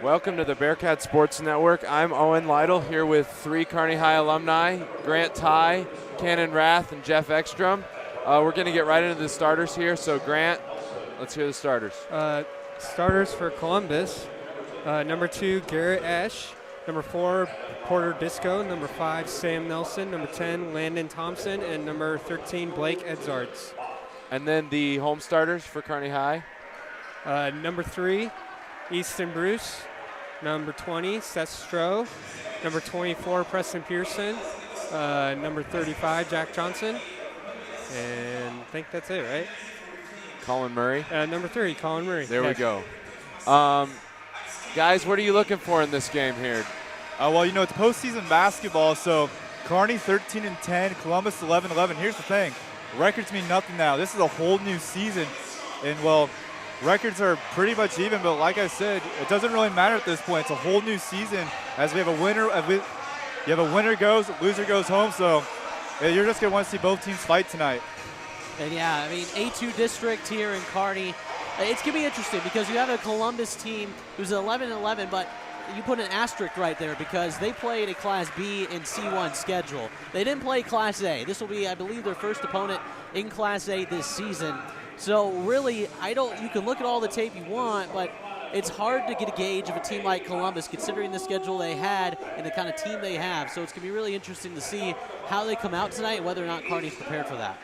Welcome to the Bearcat Sports Network. I'm Owen Lytle here with 3 Kearney High alumni, Grant Ty, Cannon Rath, and Jeff Ekstrom. We're going to get right into the starters here. So Grant, let's hear the starters. Starters for Columbus, number 2, Garrett Esch. Number 4, Porter Disco. Number 5, Sam Nelson. Number 10, Landon Thompson. And number 13, Blake Edzards. And then the home starters for Kearney High. Number 3, Easton Bruce. Number 20, Seth Stroh. Number 24, Preston Pearson. Number 35, Jack Johnson. And I think that's it, right? Colin Murray. Number 3, Colin Murray. There we go. Guys, what are you looking for in this game here? Well, you know, it's postseason basketball, so Kearney 13-10, Columbus 11-11. Here's the thing. Records mean nothing now. This is a whole new season. And, well, records are pretty much even, but like I said, it doesn't really matter at this point. It's a whole new season as we have a winner. You have a winner goes, loser goes home, so you're just going to want to see both teams fight tonight. And yeah, I mean, A2 district here in Kearney, it's going to be interesting because you have a Columbus team who's 11-11, but you put an asterisk right there because they played a Class B and C1 schedule. They didn't play Class A. This will be, I believe, their first opponent in Class A this season. So really, you can look at all the tape you want, but it's hard to get a gauge of a team like Columbus considering the schedule they had and the kind of team they have. So it's going to be really interesting to see how they come out tonight and whether or not Kearney's prepared for that.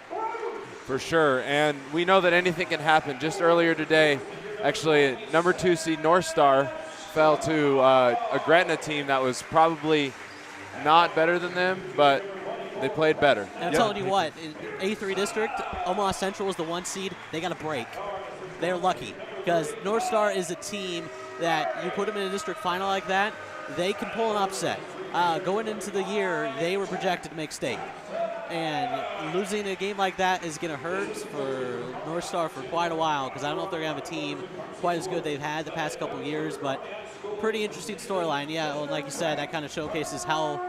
For sure, and we know that anything can happen. Just earlier today, actually, number 2 seed North Star fell to a Gretna team that was probably not better than them, but they played better. And I'm telling you what, in A3 district, Omaha Central is the 1 seed. They got a break. They're lucky because North Star is a team that you put them in a district final like that, they can pull an upset. Going into the year, they were projected to make state. And losing a game like that is going to hurt for North Star for quite a while because I don't know if they're going to have a team quite as good they've had the past couple of years, but pretty interesting storyline. Yeah, well, like you said, that kind of showcases how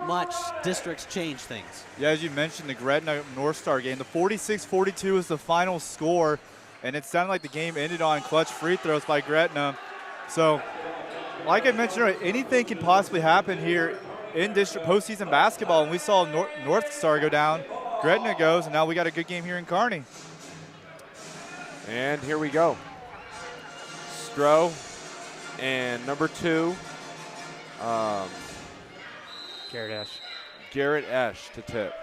much districts change things. Yeah, as you mentioned, the Gretna North Star game, the 46-42 is the final score, and it sounded like the game ended on clutch free throws by Gretna. So, like I mentioned earlier, anything can possibly happen here in district postseason basketball, and we saw North Star go down, Gretna goes, and now we got a good game here in Kearney. And here we go. Stroh and number 2, Garrett Esch to tip.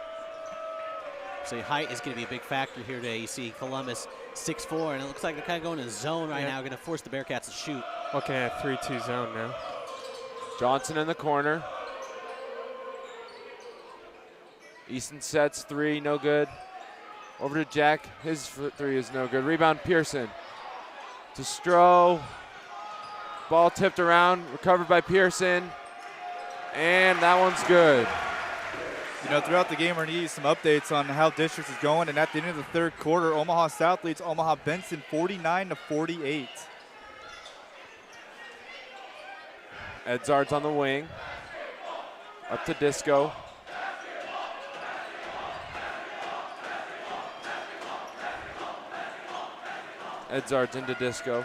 So height is going to be a big factor here today. You see Columbus 6'4", and it looks like they're kind of going to zone right now, going to force the Bearcats to shoot. Looking at 3-2 zone now. Johnson in the corner. Easton sets 3, no good. Over to Jack, his 3 is no good. Rebound Pearson to Stroh. Ball tipped around, recovered by Pearson, and that one's good. You know, throughout the game, we're going to need some updates on how districts is going, and at the end of the third quarter, Omaha South leads Omaha Benson 49-48. Edzards on the wing, up to Disco. Edzards into Disco.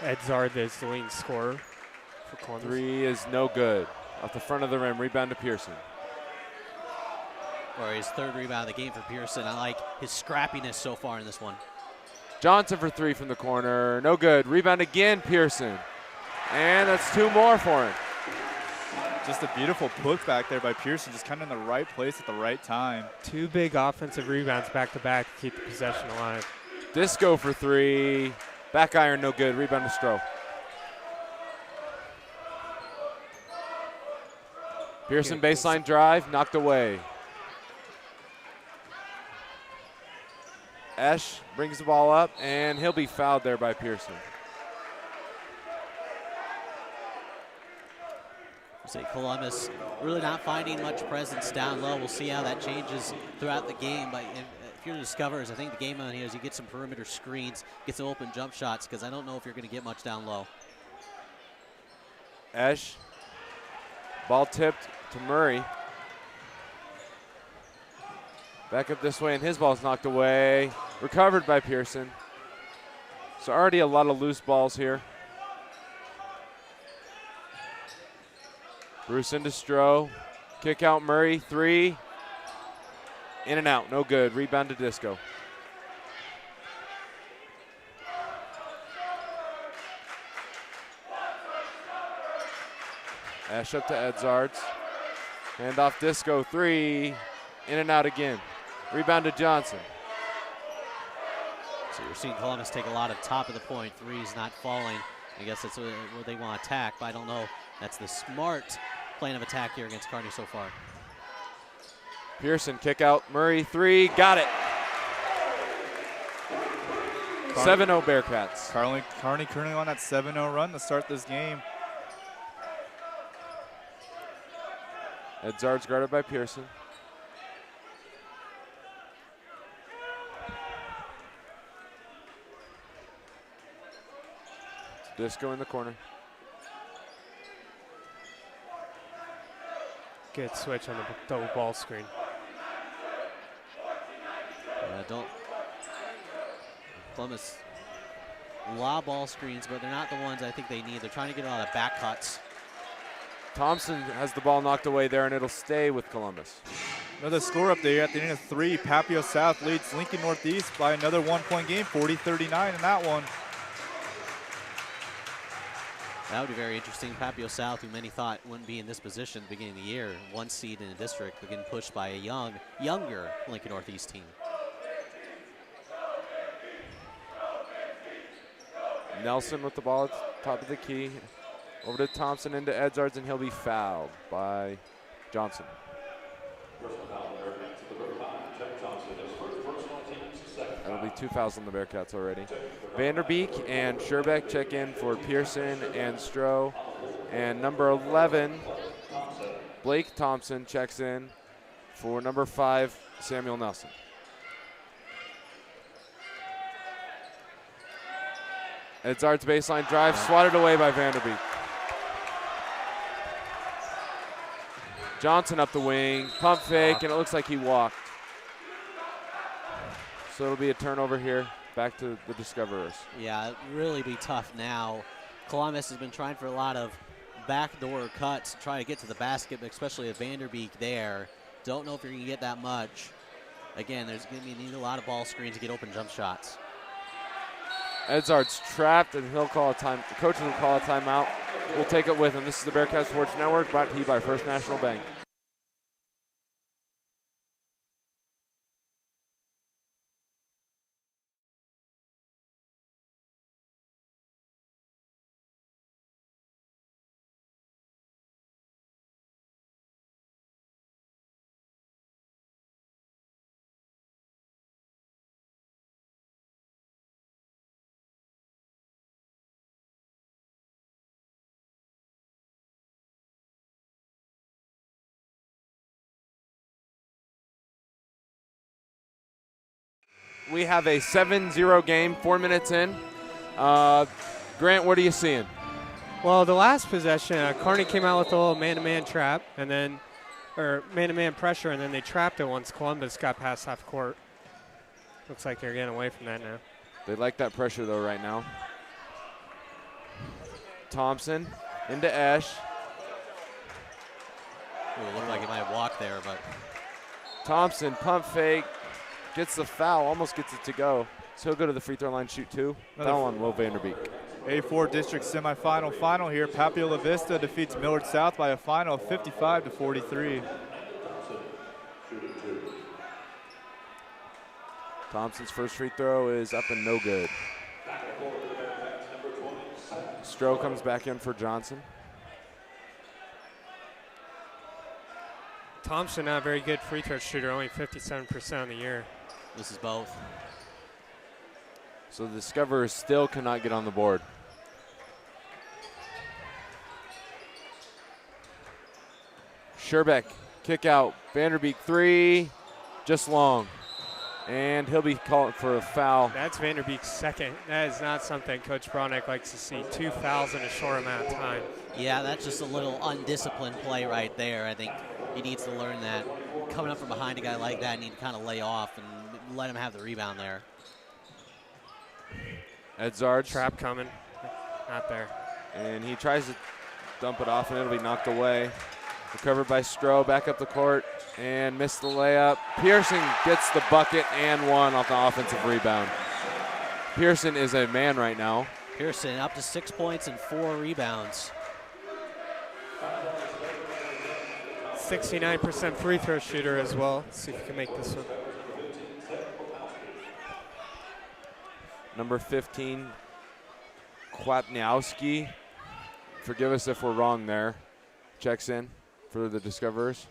Edzard is the leading scorer for Columbus. 3 is no good. Off the front of the rim, rebound to Pearson. Or his 3rd rebound of the game for Pearson. I like his scrappiness so far in this one. Johnson for 3 from the corner, no good. Rebound again, Pearson. And that's 2 more for him. Just a beautiful putback there by Pearson, just kind of in the right place at the right time. 2 big offensive rebounds back-to-back to keep the possession alive. Disco for 3. Back iron, no good. Rebound to Stroh. Pearson baseline drive, knocked away. Esch brings the ball up, and he'll be fouled there by Pearson. Say Columbus really not finding much presence down low. We'll see how that changes throughout the game. But if you're the discoverers, I think the game on here is you get some perimeter screens, get some open jump shots, because I don't know if you're going to get much down low. Esch, ball tipped to Murray. Back up this way, and his ball's knocked away. Recovered by Pearson. So already a lot of loose balls here. Bruce into Stroh. Kick out Murray, 3. In and out, no good. Rebound to Disco. Ash up to Edzards. Hand off Disco, 3. In and out again. Rebound to Johnson. So you're seeing Columbus take a lot of top of the point threes not falling. I guess that's where they want to attack, but I don't know. That's the smart plan of attack here against Kearney so far. Pearson, kick out. Murray, 3. Got it. 7-0 Bearcats. Kearney currently on that 7-0 run to start this game. Edzards guarded by Pearson. Disco in the corner. Good switch on the double ball screen. Columbus, a lot of ball screens, but they're not the ones I think they need. They're trying to get a lot of back cuts. Thompson has the ball knocked away there, and it'll stay with Columbus. Another score up there at the end of 3. Papio South leads Lincoln Northeast by another 1-point game, 40-39 in that one. That would be very interesting. Papio South, who many thought wouldn't be in this position at the beginning of the year, 1 seed in the district, but getting pushed by a younger Lincoln Northeast team. Nelson with the ball at the top of the key. Over to Thompson into Edzards, and he'll be fouled by Johnson. That'll be 2 fouls on the Bearcats already. Vanderbeek and Scherbeck check in for Pearson and Stroh. And number 11, Blake Thompson checks in for number 5, Samuel Nelson. Edzards baseline drive, swatted away by Vanderbeek. Johnson up the wing, pump fake, and it looks like he walked. So it'll be a turnover here, back to the Discoverers. Yeah, it really be tough now. Columbus has been trying for a lot of backdoor cuts to try to get to the basket, but especially at Vanderbeek there. Don't know if you're going to get that much. Again, there's going to need a lot of ball screens to get open jump shots. Edzards trapped, and he'll call a time. The coaches will call a timeout. We'll take it with him. This is the Bearcats Sports Network, brought to you by First National Bank. We have a 7-0 game, 4 minutes in. Grant, what are you seeing? Well, the last possession, Kearney came out with a little man-to-man trap, and then, or man-to-man pressure, and then they trapped it once Columbus got past half court. Looks like they're getting away from that now. They like that pressure, though, right now. Thompson into Ash. Ooh, it looked like he might have walked there, but. Thompson, pump fake, gets the foul, almost gets it to go. So he'll go to the free throw line, shoot 2. Foul on Will Vanderbeek. A4 district semifinal final here. Papio La Vista defeats Millard South by a final of 55-43. Thompson's first free throw is up and no good. Stroh comes back in for Johnson. Thompson, not a very good free throw shooter, only 57% on the year. This is both. So the Discoverers still cannot get on the board. Scherbeck, kick out. Vanderbeek 3, just long. And he'll be called for a foul. That's Vanderbeek's second. That is not something Coach Bronick likes to see. 2 fouls in a short amount of time. Yeah, that's just a little undisciplined play right there. I think he needs to learn that. Coming up from behind a guy like that, you need to kind of lay off and let him have the rebound there. Edzards. Trap coming. Not there. And he tries to dump it off, and it'll be knocked away. Recovered by Stroh, back up the court, and missed the layup. Pearson gets the bucket and one off the offensive rebound. Pearson is a man right now. Pearson up to 6 points and 4 rebounds. 69% free throw shooter as well. Let's see if he can make this one. Number 15, Kwapniowski. Forgive us if we're wrong there. Checks in for the Discoverers.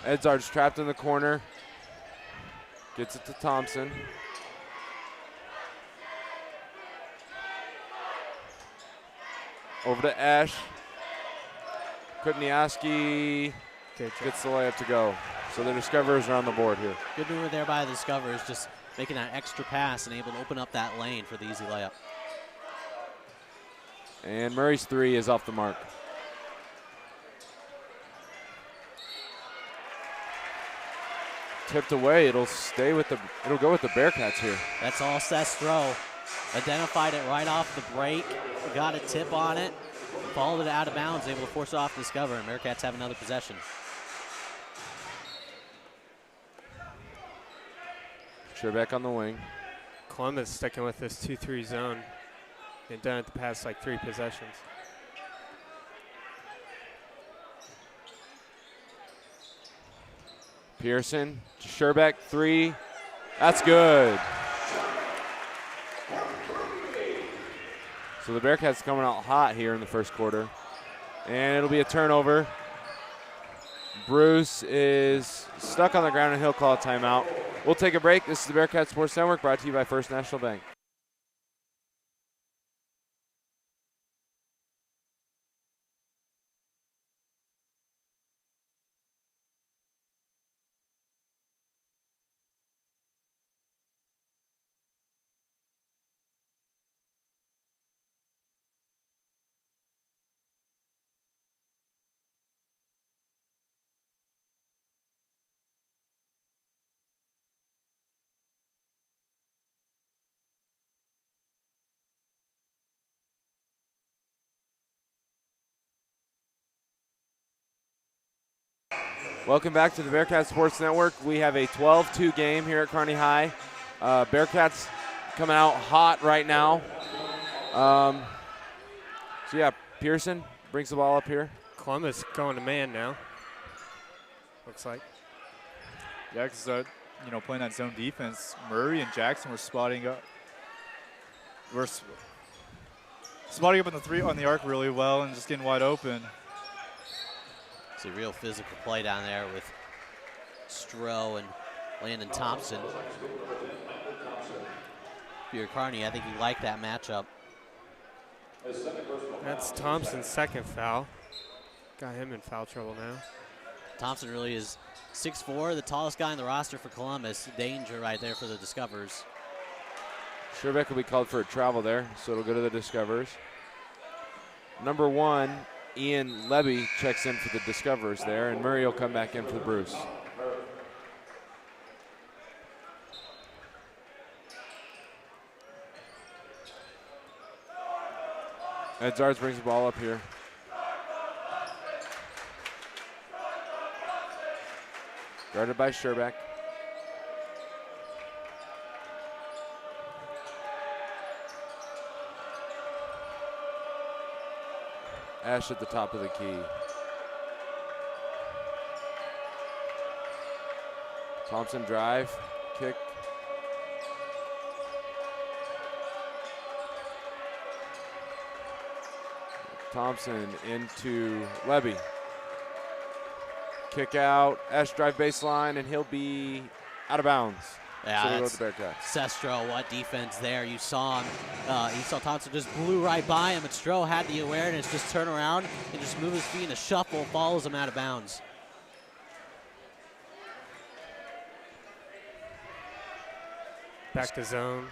Edzard's trapped in the corner. Gets it to Thompson. Over to Ash. Kutniowski gets the layup to go. So the Discoverers are on the board here. Good move there by the Discoverers, just making that extra pass and able to open up that lane for the easy layup. And Murray's three is off the mark. Tipped away, it'll go with the Bearcats here. That's all Seth Stroh. Identified it right off the break, got a tip on it, followed it out of bounds, able to force it off Discover, and Bearcats have another possession. Sherbeck on the wing. Columbus sticking with this 2-3 zone. They've done it the past like 3 possessions. Pearson, Sherbeck, three. That's good. So the Bearcats coming out hot here in the first quarter. And it'll be a turnover. Bruce is stuck on the ground and he'll call a timeout. We'll take a break. This is the Bearcat Sports Network brought to you by First National Bank. Welcome back to the Bearcat Sports Network. We have a 12-2 game here at Kearney High. Bearcats coming out hot right now. So yeah, Pearson brings the ball up here. Columbus going to man now. Looks like. Yeah, because playing that zone defense, Murray and Jackson were spotting up. We're spotting up on the three on the arc really well and just getting wide open. It's a real physical play down there with Stroh and Landon Thompson. If you're Kearney, I think you like that matchup. That's Thompson's second foul. Got him in foul trouble now. Thompson really is 6'4", the tallest guy on the roster for Columbus. Danger right there for the Discoverers. Sherbeck will be called for a travel there, so it'll go to the Discoverers. Number 1, Ian Levy checks in for the Discoverers there, and Murray will come back in for the Bruce. Edzards brings the ball up here. Guarded by Sherbeck. Ash at the top of the key. Thompson drive, kick. Thompson into Levy. Kick out, Ash drive baseline, and he'll be out of bounds. Yeah, so we'll go with the Bearcats. Sestro, what defense there. You saw him, you saw Thompson just blew right by him, but Stroh had the awareness, just turn around and just move his feet in a shuffle, follows him out of bounds. Back to zone.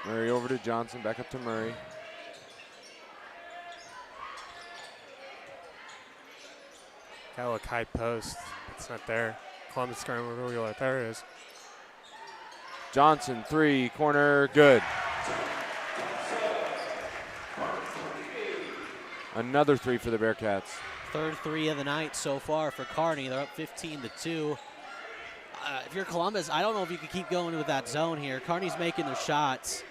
Murray over to Johnson, back up to Murray. Gotta look high post. It's not there. Columbus scoring really well. There it is. Johnson, three, corner, good. Another three for the Bearcats. Third three of the night so far for Kearney. They're up 15-2. If you're Columbus, I don't know if you can keep going with that zone here. Kearney's making their shots.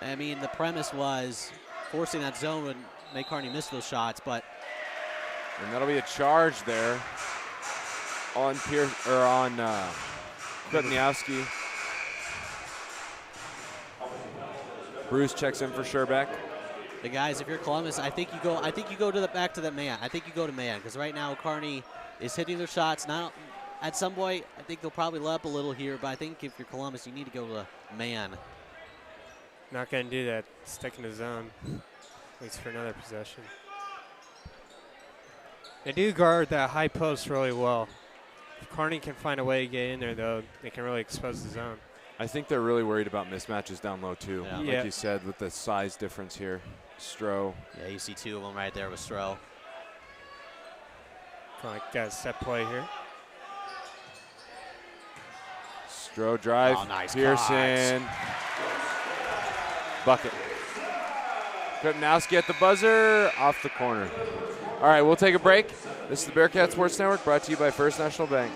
I mean, the premise was forcing that zone would make Kearney miss those shots, but. And that'll be a charge there on Krupniowski. Bruce checks in for Sherbeck. The guys, if you're Columbus, I think you go to the back to the man. I think you go to man because right now Kearney is hitting their shots. Now, at some point, I think they'll probably let up a little here, but I think if you're Columbus, you need to go to man. Not going to do that. Stick in the zone. Waits for another possession. They do guard that high post really well. If Kearney can find a way to get in there, though, they can really expose the zone. I think they're really worried about mismatches down low, too. Yeah. Like you said, with the size difference here. Stroh. Yeah, you see two of them right there with Stroh. Kind of like got a set play here. Stroh drive. Oh, nice Pearson. Bucket. Krupniowski at the buzzer. Off the corner. All right, we'll take a break. This is the Bearcat Sports Network brought to you by First National Bank.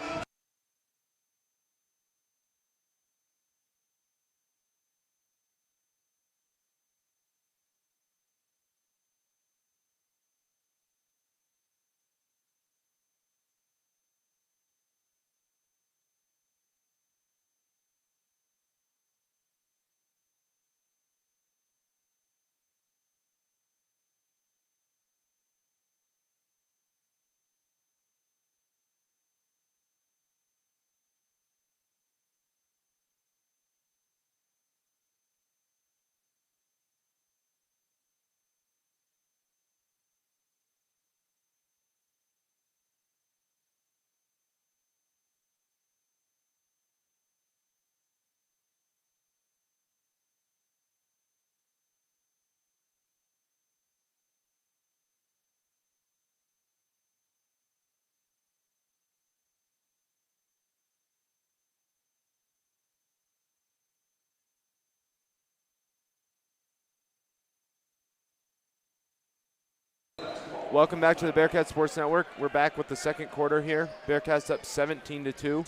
Welcome back to the Bearcat Sports Network. We're back with the second quarter here. Bearcats up 17-2.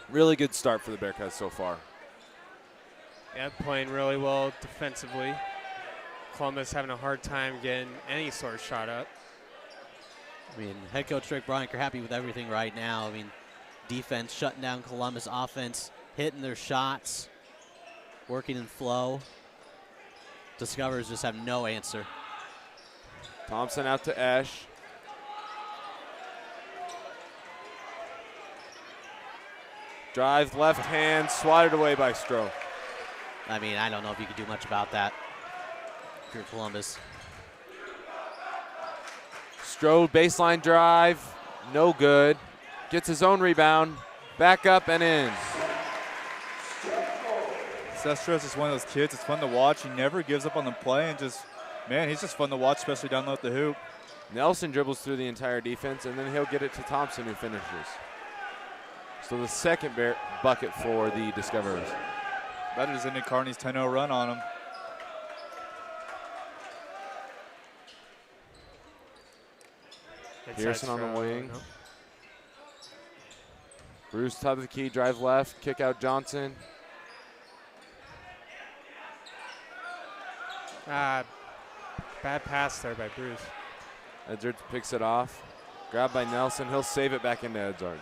Really good start for the Bearcats so far. Yeah, playing really well defensively. Columbus having a hard time getting any sort of shot up. I mean, head coach Rick Bryant, you're happy with everything right now. I mean, defense shutting down Columbus, offense hitting their shots, working in flow. Discoverers just have no answer. Thompson out to Esch. Drive left hand, swatted away by Stroh. I mean, I don't know if you can do much about that if you're Columbus. Stroh baseline drive, no good. Gets his own rebound, back up and in. Seth Stroh's just one of those kids. It's fun to watch. He never gives up on the play and just, man, he's just fun to watch, especially down low at the hoop. Nelson dribbles through the entire defense, and then he'll get it to Thompson, who finishes. So the second bucket for the Discoverers. That just ended Kearney's 10-0 run on him. Pearson on the Stroh, wing. no. Bruce top of the key, drive left, kick out Johnson. Bad pass there by Bruce. Edzards picks it off. Grabbed by Nelson. He'll save it back into Edzards.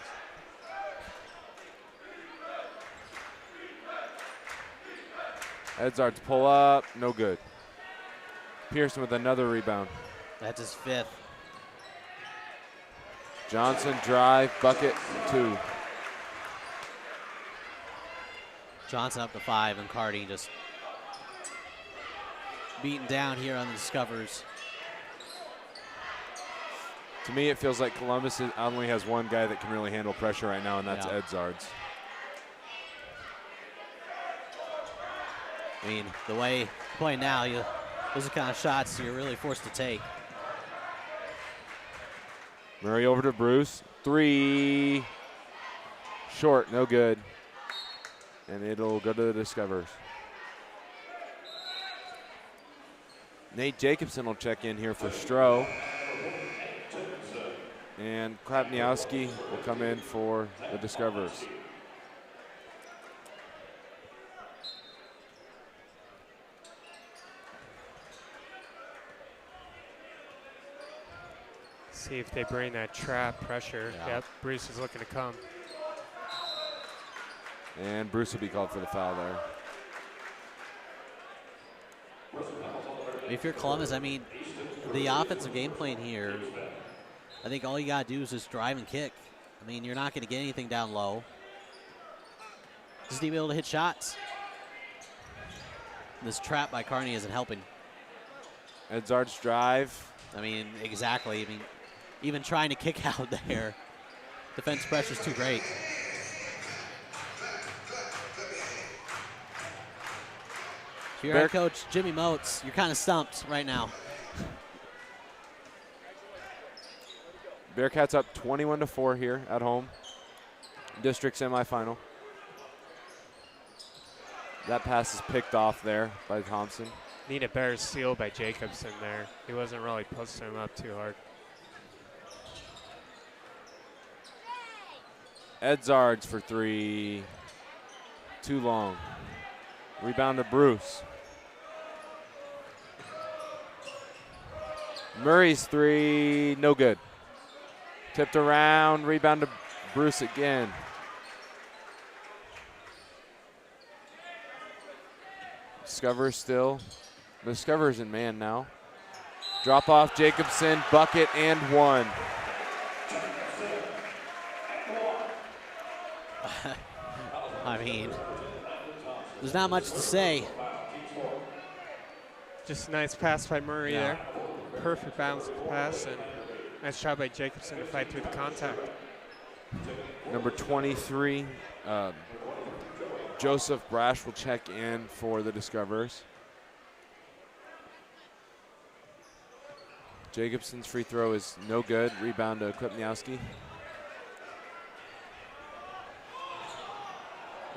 Edzards pull up. No good. Pearson with another rebound. That's his fifth. Johnson drive, bucket, 2. Johnson up to 5, and Kearney just beaten down here on the Discoverers. To me, it feels like Columbus only has one guy that can really handle pressure right now, and that's Yeah. Edzards. I mean, the way you play now, those are the kind of shots you're really forced to take. Murray over to Bruce. 3. Short, no good. and it'll go to the Discoverers. Nate Jacobson will check in here for Stroh. And Krapniowski will come in for the Discoverers. See if they bring that trap pressure. Yeah. Yep, Bruce is looking to come. And Bruce will be called for the foul there. If you're Columbus, I mean, the offensive game plan here, I think all you got to do is just drive and kick. I mean, you're not going to get anything down low. Just need to be able to hit shots. This trap by Kearney isn't helping. Edzard's drive. I mean, exactly. I mean, even trying to kick out there, defense pressure's too great. If you're head coach Jimmy Moats, you're kind of stumped right now. Bearcats up 21-4 here at home. District semifinal. That pass is picked off there by Thompson. Need a better seal by Jacobson there. He wasn't really posting him up too hard. Edzard's for three. Too long. Rebound to Bruce. Murray's three, no good. Tipped around, rebound to Bruce again. Discover still. Discover's in man now. Drop off Jacobson, bucket and one. I mean, there's not much to say. Just a nice pass by Murray there. Perfect bounce pass, and nice job by Jacobson to fight through the contact. Number 23, Joseph Brash will check in for the Discoverers. Jacobson's free throw is no good. Rebound to Krapniowski.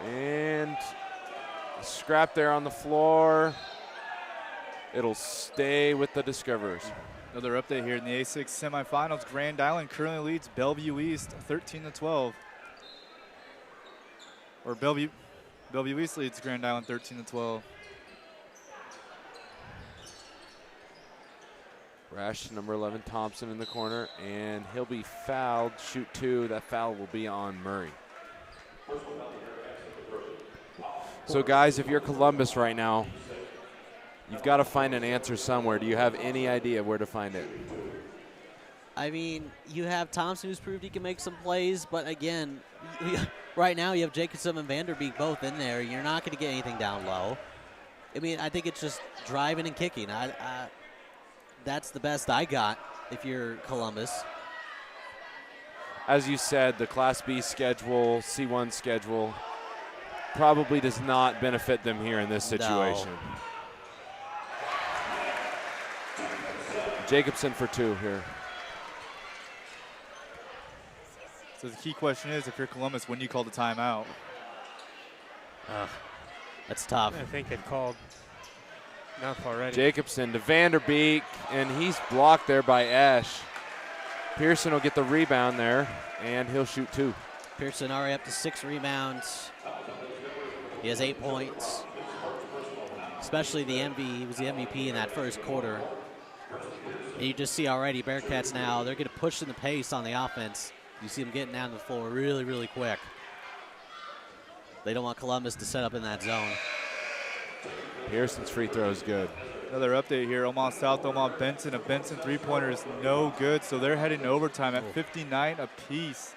And scrap there on the floor. It'll stay with the Discoverers. Another update here in the A6 semifinals. Grand Island currently leads Bellevue East 13-12. Or Bellevue East leads Grand Island 13-12. Brash, number 11, Thompson in the corner, and he'll be fouled. Shoot two. That foul will be on Murray. So, guys, if you're Columbus right now, you've got to find an answer somewhere. Do you have any idea where to find it? I mean, you have Thompson, who's proved he can make some plays, but again, right now you have Jacobson and Vanderbeek both in there. You're not going to get anything down low. I mean, I think it's just driving and kicking. That's the best I got if you're Columbus. As you said, the Class B schedule, C1 schedule, probably does not benefit them here in this situation. No. Jacobson for two here. So the key question is, if you're Columbus, when do you call the timeout? That's tough. I think they've called enough already. Jacobson to Vanderbeek, and he's blocked there by Esch. Pearson will get the rebound there, and he'll shoot two. Pearson already up to 6 rebounds. He has 8 points. Especially he was the MVP in that first quarter. And you just see already Bearcats now, they're going to push in the pace on the offense. You see them getting down the floor really, really quick. They don't want Columbus to set up in that zone. Pearson's free throw is good. Another update here, Omaha South, Omaha Benson. A Benson three-pointer is no good, so they're heading to overtime at 59 apiece.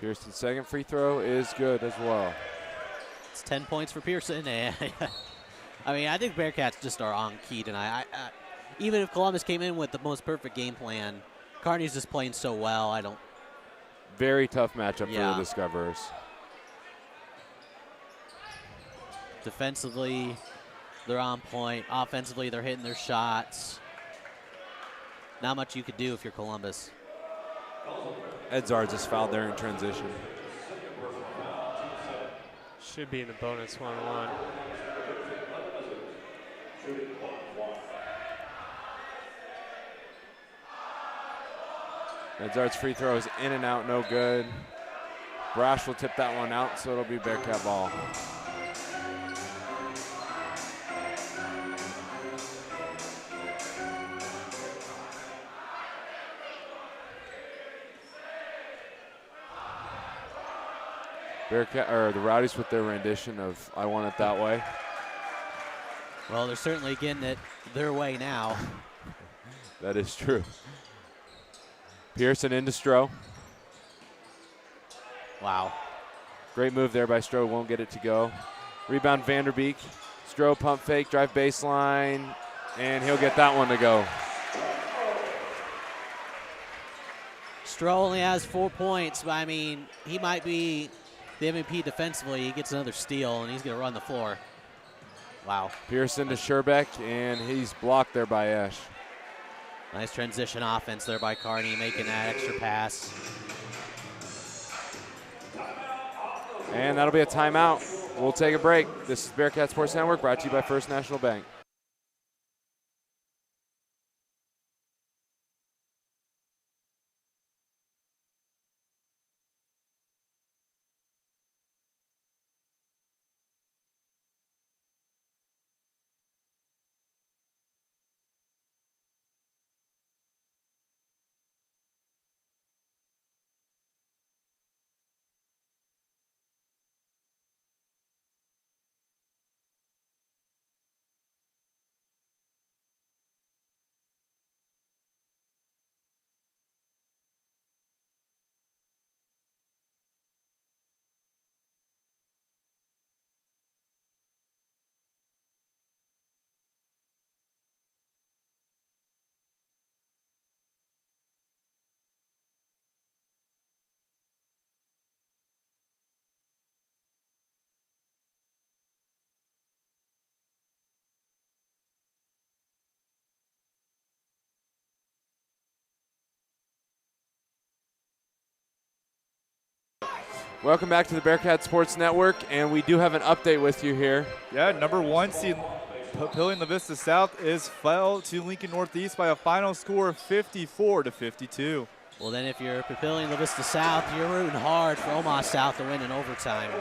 Pearson's second free throw is good as well. It's 10 points for Pearson. I mean, I think Bearcats just are on key tonight. Even if Columbus came in with the most perfect game plan, Kearney's just playing so well. Very tough matchup for the Discoverers. Defensively, they're on point. Offensively, they're hitting their shots. Not much you could do if you're Columbus. Edzards is fouled there in transition. Should be in the bonus 1-1. Edzards free throw is in and out, no good. Brash will tip that one out, so it'll be Bearcat ball. Bearcat, or the Rowdies with their rendition of "I Want It That Way." Well, they're certainly getting it their way now. That is true. Pearson into Stroh. Wow. Great move there by Stroh, won't get it to go. Rebound Vanderbeek. Stroh pump fake, drive baseline, and he'll get that one to go. Stroh only has 4 points, but I mean, he might be the MVP defensively. He gets another steal, and he's going to run the floor. Wow. Pearson to Scherbeck, and he's blocked there by Esch. Nice transition offense there by Kearney, making that extra pass. And that'll be a timeout. We'll take a break. This is Bearcat Sports Network, brought to you by First National Bank. Welcome back to the Bearcat Sports Network, and we do have an update with you here. Yeah, number 1 seed Papillion La Vista South is fell to Lincoln Northeast by a final score of 54-52. Well, then if you're Papillion La Vista South, you're rooting hard for Omaha South to win in overtime.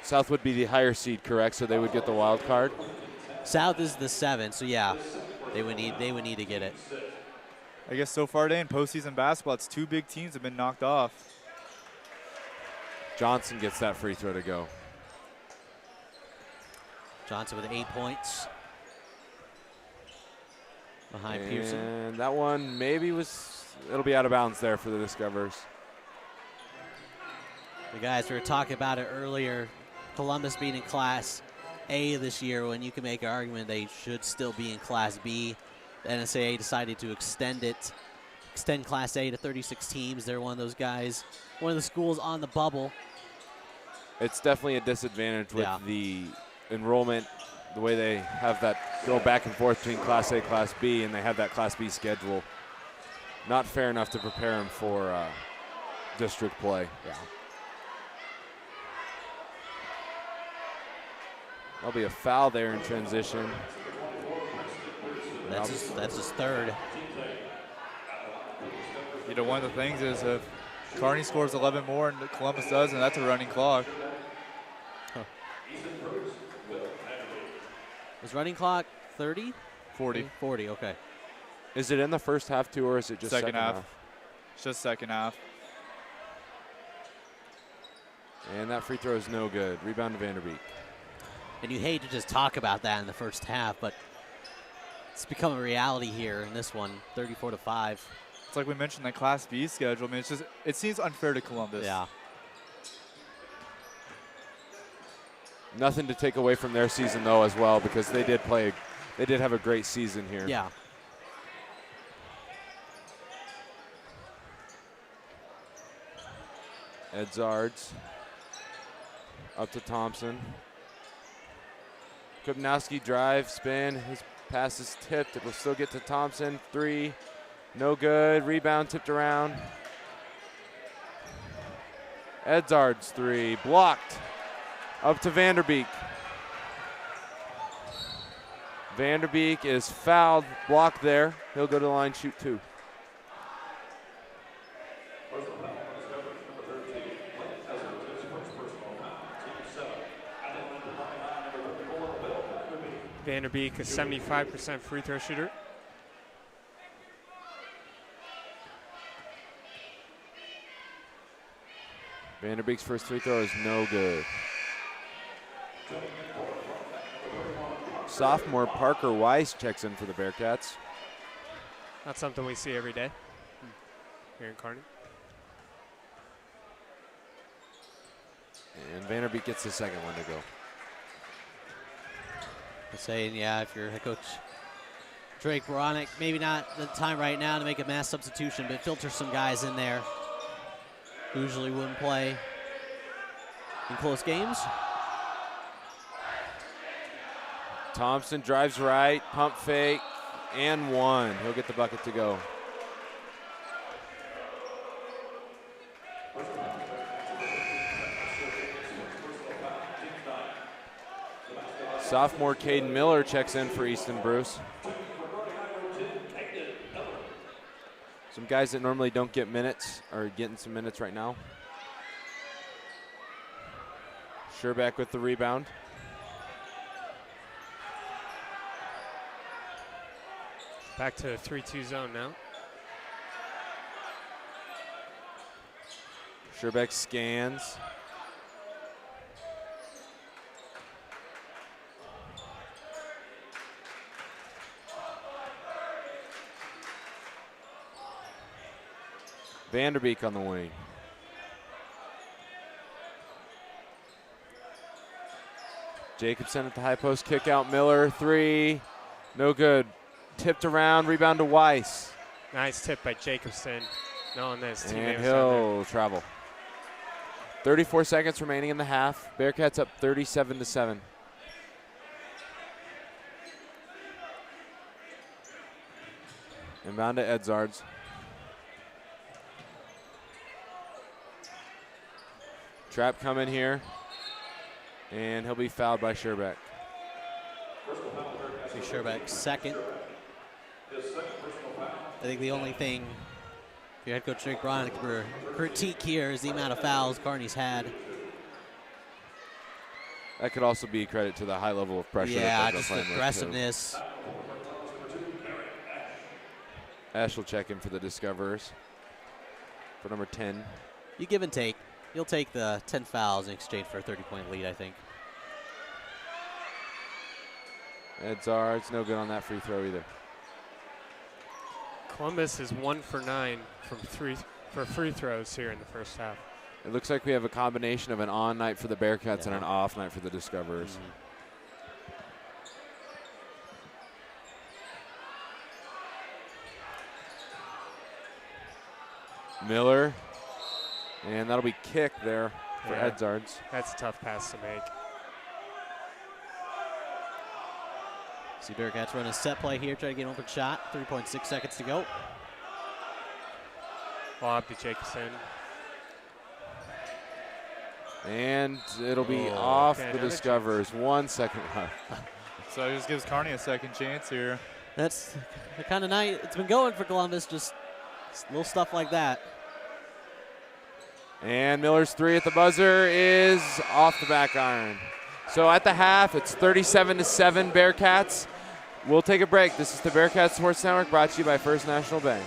South would be the higher seed, correct? So they would get the wild card. South is the 7, so yeah, they would need to get it. I guess so far today in postseason basketball, it's 2 big teams have been knocked off. Johnson gets that free throw to go. Johnson with 8 points. Behind Pearson. And that one maybe it'll be out of bounds there for the Discoverers. The guys, we were talking about it earlier, Columbus being in Class A this year, when you can make an argument they should still be in Class B. The NSAA decided to extend Class A to 36 teams. They're one of those guys, one of the schools on the bubble. It's definitely a disadvantage with the enrollment, the way they have that go back and forth between Class A, Class B, and they have that Class B schedule. Not fair enough to prepare them for district play. Yeah. There'll be a foul there in transition. That's his third. You know, one of the things is if Kearney scores 11 more and Columbus does, and that's a running clock. Huh. Was running clock 30? 40. 40, okay. Is it in the first half too, or is it just second half? It's just second half. And that free throw is no good. Rebound to Vanderbeek. And you hate to just talk about that in the first half, but it's become a reality here in this one, 34-5. It's like we mentioned that Class B schedule. I mean, it seems unfair to Columbus. Yeah. Nothing to take away from their season though as well, because they did have a great season here. Yeah. Edzards up to Thompson. Kupnowski drive, spin, his pass is tipped. It will still get to Thompson. 3, No good. Rebound tipped around. Edzard's three. Blocked. Up to Vanderbeek. Vanderbeek is fouled. Blocked there. He'll go to the line, shoot two. Vanderbeek, a 75% free throw shooter. Vanderbeek's first free throw is no good. Sophomore Parker Weiss checks in for the Bearcats. Not something we see every day here in Kearney. And Vanderbeek gets the second one to go. Saying, yeah, if you're head coach Drake Boronik, maybe not the time right now to make a mass substitution, but filter some guys in there who usually wouldn't play in close games. Thompson drives right, pump fake, and one. He'll get the bucket to go. Sophomore Caden Miller checks in for Easton Bruce. Some guys that normally don't get minutes are getting some minutes right now. Sherbeck with the rebound. Back to the 3-2 zone now. Sherbeck scans. Vanderbeek on the wing. Jacobson at the high post, kick out Miller, three, no good. Tipped around, rebound to Weiss. Nice tip by Jacobson, knowing that his teammate And was down there. he'll travel. 34 seconds remaining in the half. Bearcats up 37-7. Inbound to Edzards. Trap coming here, and he'll be fouled by Sherbeck. Sherbeck second. I think the only thing your head coach Drake Boronik for critique here is the amount of fouls Kearney's had. That could also be credit to the high level of pressure. Yeah, that they're just playing with, aggressiveness. too. Ash will check in for the Discoverers for number 10. You give and take. You'll take the 10 fouls in exchange for a 30-point lead, I think. Edzards, no good on that free throw either. Columbus is 1 for 9 from free throws here in the first half. It looks like we have a combination of an on night for the Bearcats and an off night for the Discoverers. Miller, and that'll be kicked there for Yeah. Edzards. That's a tough pass to make. See Bearcats run a set play here, try to get an open shot. 3.6 seconds to go. Lob to Jacobson. And it'll be off okay, the another Discoverers. 1 second left. So it just gives Kearney a second chance here. That's the kind of night it's been going for Columbus, just little stuff like that. And Miller's three at the buzzer is off the back iron. So at the half, it's 37-7 Bearcats. We'll take a break. This is the Bearcats Sports Network, brought to you by First National Bank.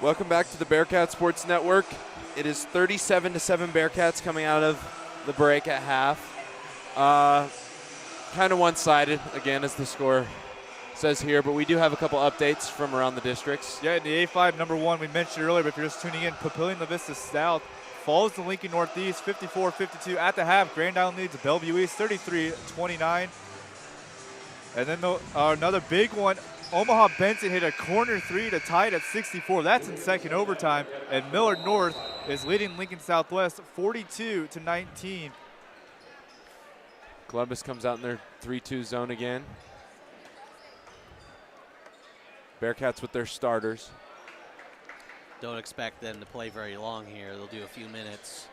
Welcome back to the Bearcat Sports Network. It is 37-7 Bearcats coming out of the break at half. Kind of one-sided, again, as the score says here, but we do have a couple updates from around the districts. Yeah, in the A5, number 1, we mentioned earlier, but if you're just tuning in, Papillion La Vista South falls to Lincoln Northeast 54-52 at the half. Grand Island leads Bellevue East 33-29. And then another big one, Omaha Benson hit a corner 3 to tie it at 64. That's in second overtime. And Millard North is leading Lincoln Southwest 42-19. Columbus comes out in their 3-2 zone again. Bearcats with their starters. Don't expect them to play very long here. They'll do a few minutes.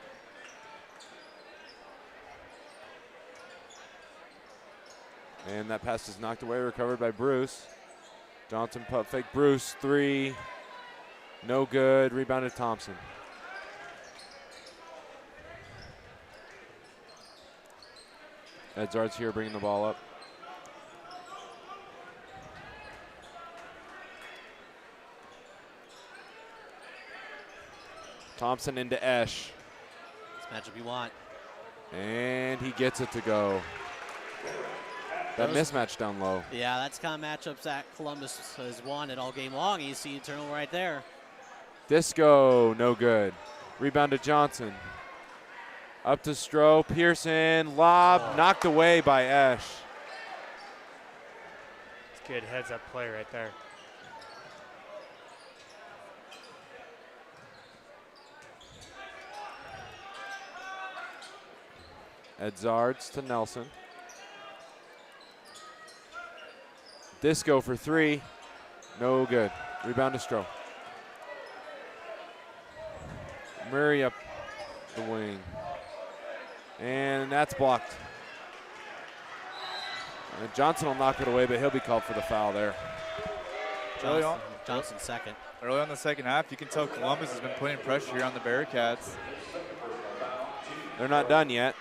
And that pass is knocked away, recovered by Bruce. Johnson pump fake. Bruce, 3. No good. Rebounded Thompson. Edzard's here bringing the ball up. Thompson into Esch. This matchup you want. And he gets it to go. That mismatch down low. Yeah, that's kind of matchups that Columbus has wanted all game long. You see turnover right there. Disco, no good. Rebound to Johnson. Up to Stroh. Pearson, lob, knocked away by Esch. It's good heads-up play right there. Edzards to Nelson. Disco for 3. No good. Rebound to Stroh. Murray up the wing. And that's blocked. And Johnson will knock it away, but he'll be called for the foul there. Johnson second. Early on in the second half, you can tell Columbus has been putting pressure here on the Bearcats. They're not done yet.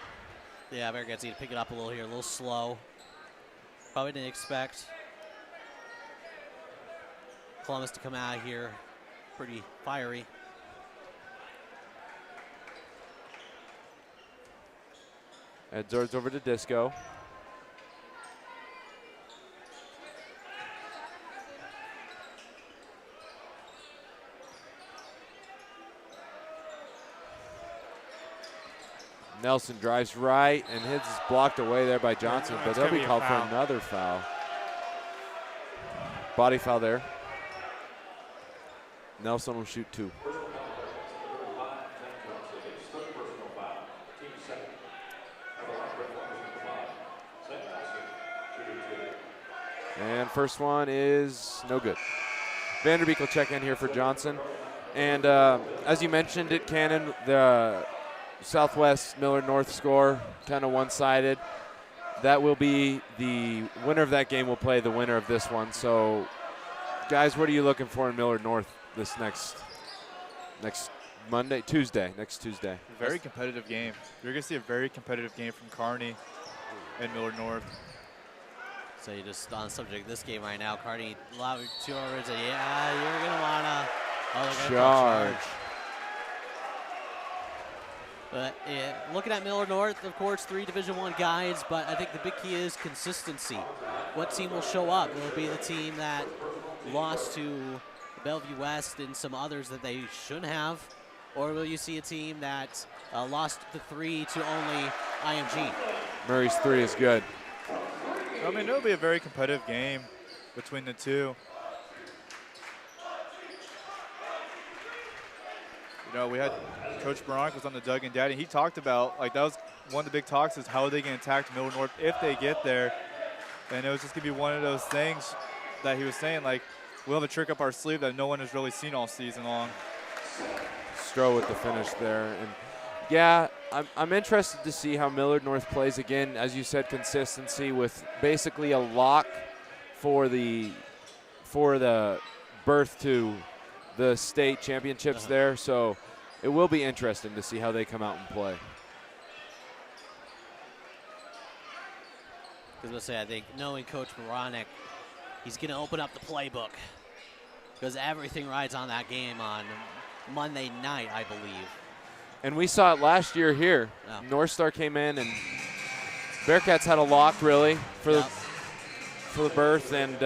Yeah, Bearcats need to pick it up a little here, a little slow. Probably didn't expect Columbus to come out of here pretty fiery. Edzards over to Disco. Nelson drives right, and his is blocked away there by Johnson, but they'll be called for another foul. Body foul there. Nelson will shoot 2. And first one is no good. Vanderbeek will check in here for Johnson. And as you mentioned it, Cannon, the Southwest Millard North score, kind of one-sided. That will be the winner of that game will play the winner of this one. So, guys, what are you looking for in Millard North this next Monday, next Tuesday? Very competitive game. You're going to see a very competitive game from Kearney and Millard North. So you just on the subject of this game right now, Kearney allowed 2 overs. Yeah, you're going to want to charge. But yeah, looking at Millard North, of course, 3 Division I guys, but I think the big key is consistency. What team will show up? Will it be the team that lost to Bellevue West and some others that they shouldn't have? Or will you see a team that lost the 3 to only IMG? Murray's 3 is good. I mean, it'll be a very competitive game between the two. You know, we had Coach Barak was on the Doug and Daddy. He talked about, like, that was one of the big talks is how are they going to attack Millard North if they get there. And it was just going to be one of those things that he was saying, like, we'll have a trick up our sleeve that no one has really seen all season long. Stroh with the finish there. And yeah, I'm interested to see how Millard North plays again. As you said, consistency with basically a lock for the berth to the state championships there. So it will be interesting to see how they come out and play. Because let's say, I think knowing Coach Moronic, he's going to open up the playbook. because everything rides on that game on Monday night, I believe. And we saw it last year here. Yeah. North Star came in and Bearcats had a lock really for Yep. the berth, and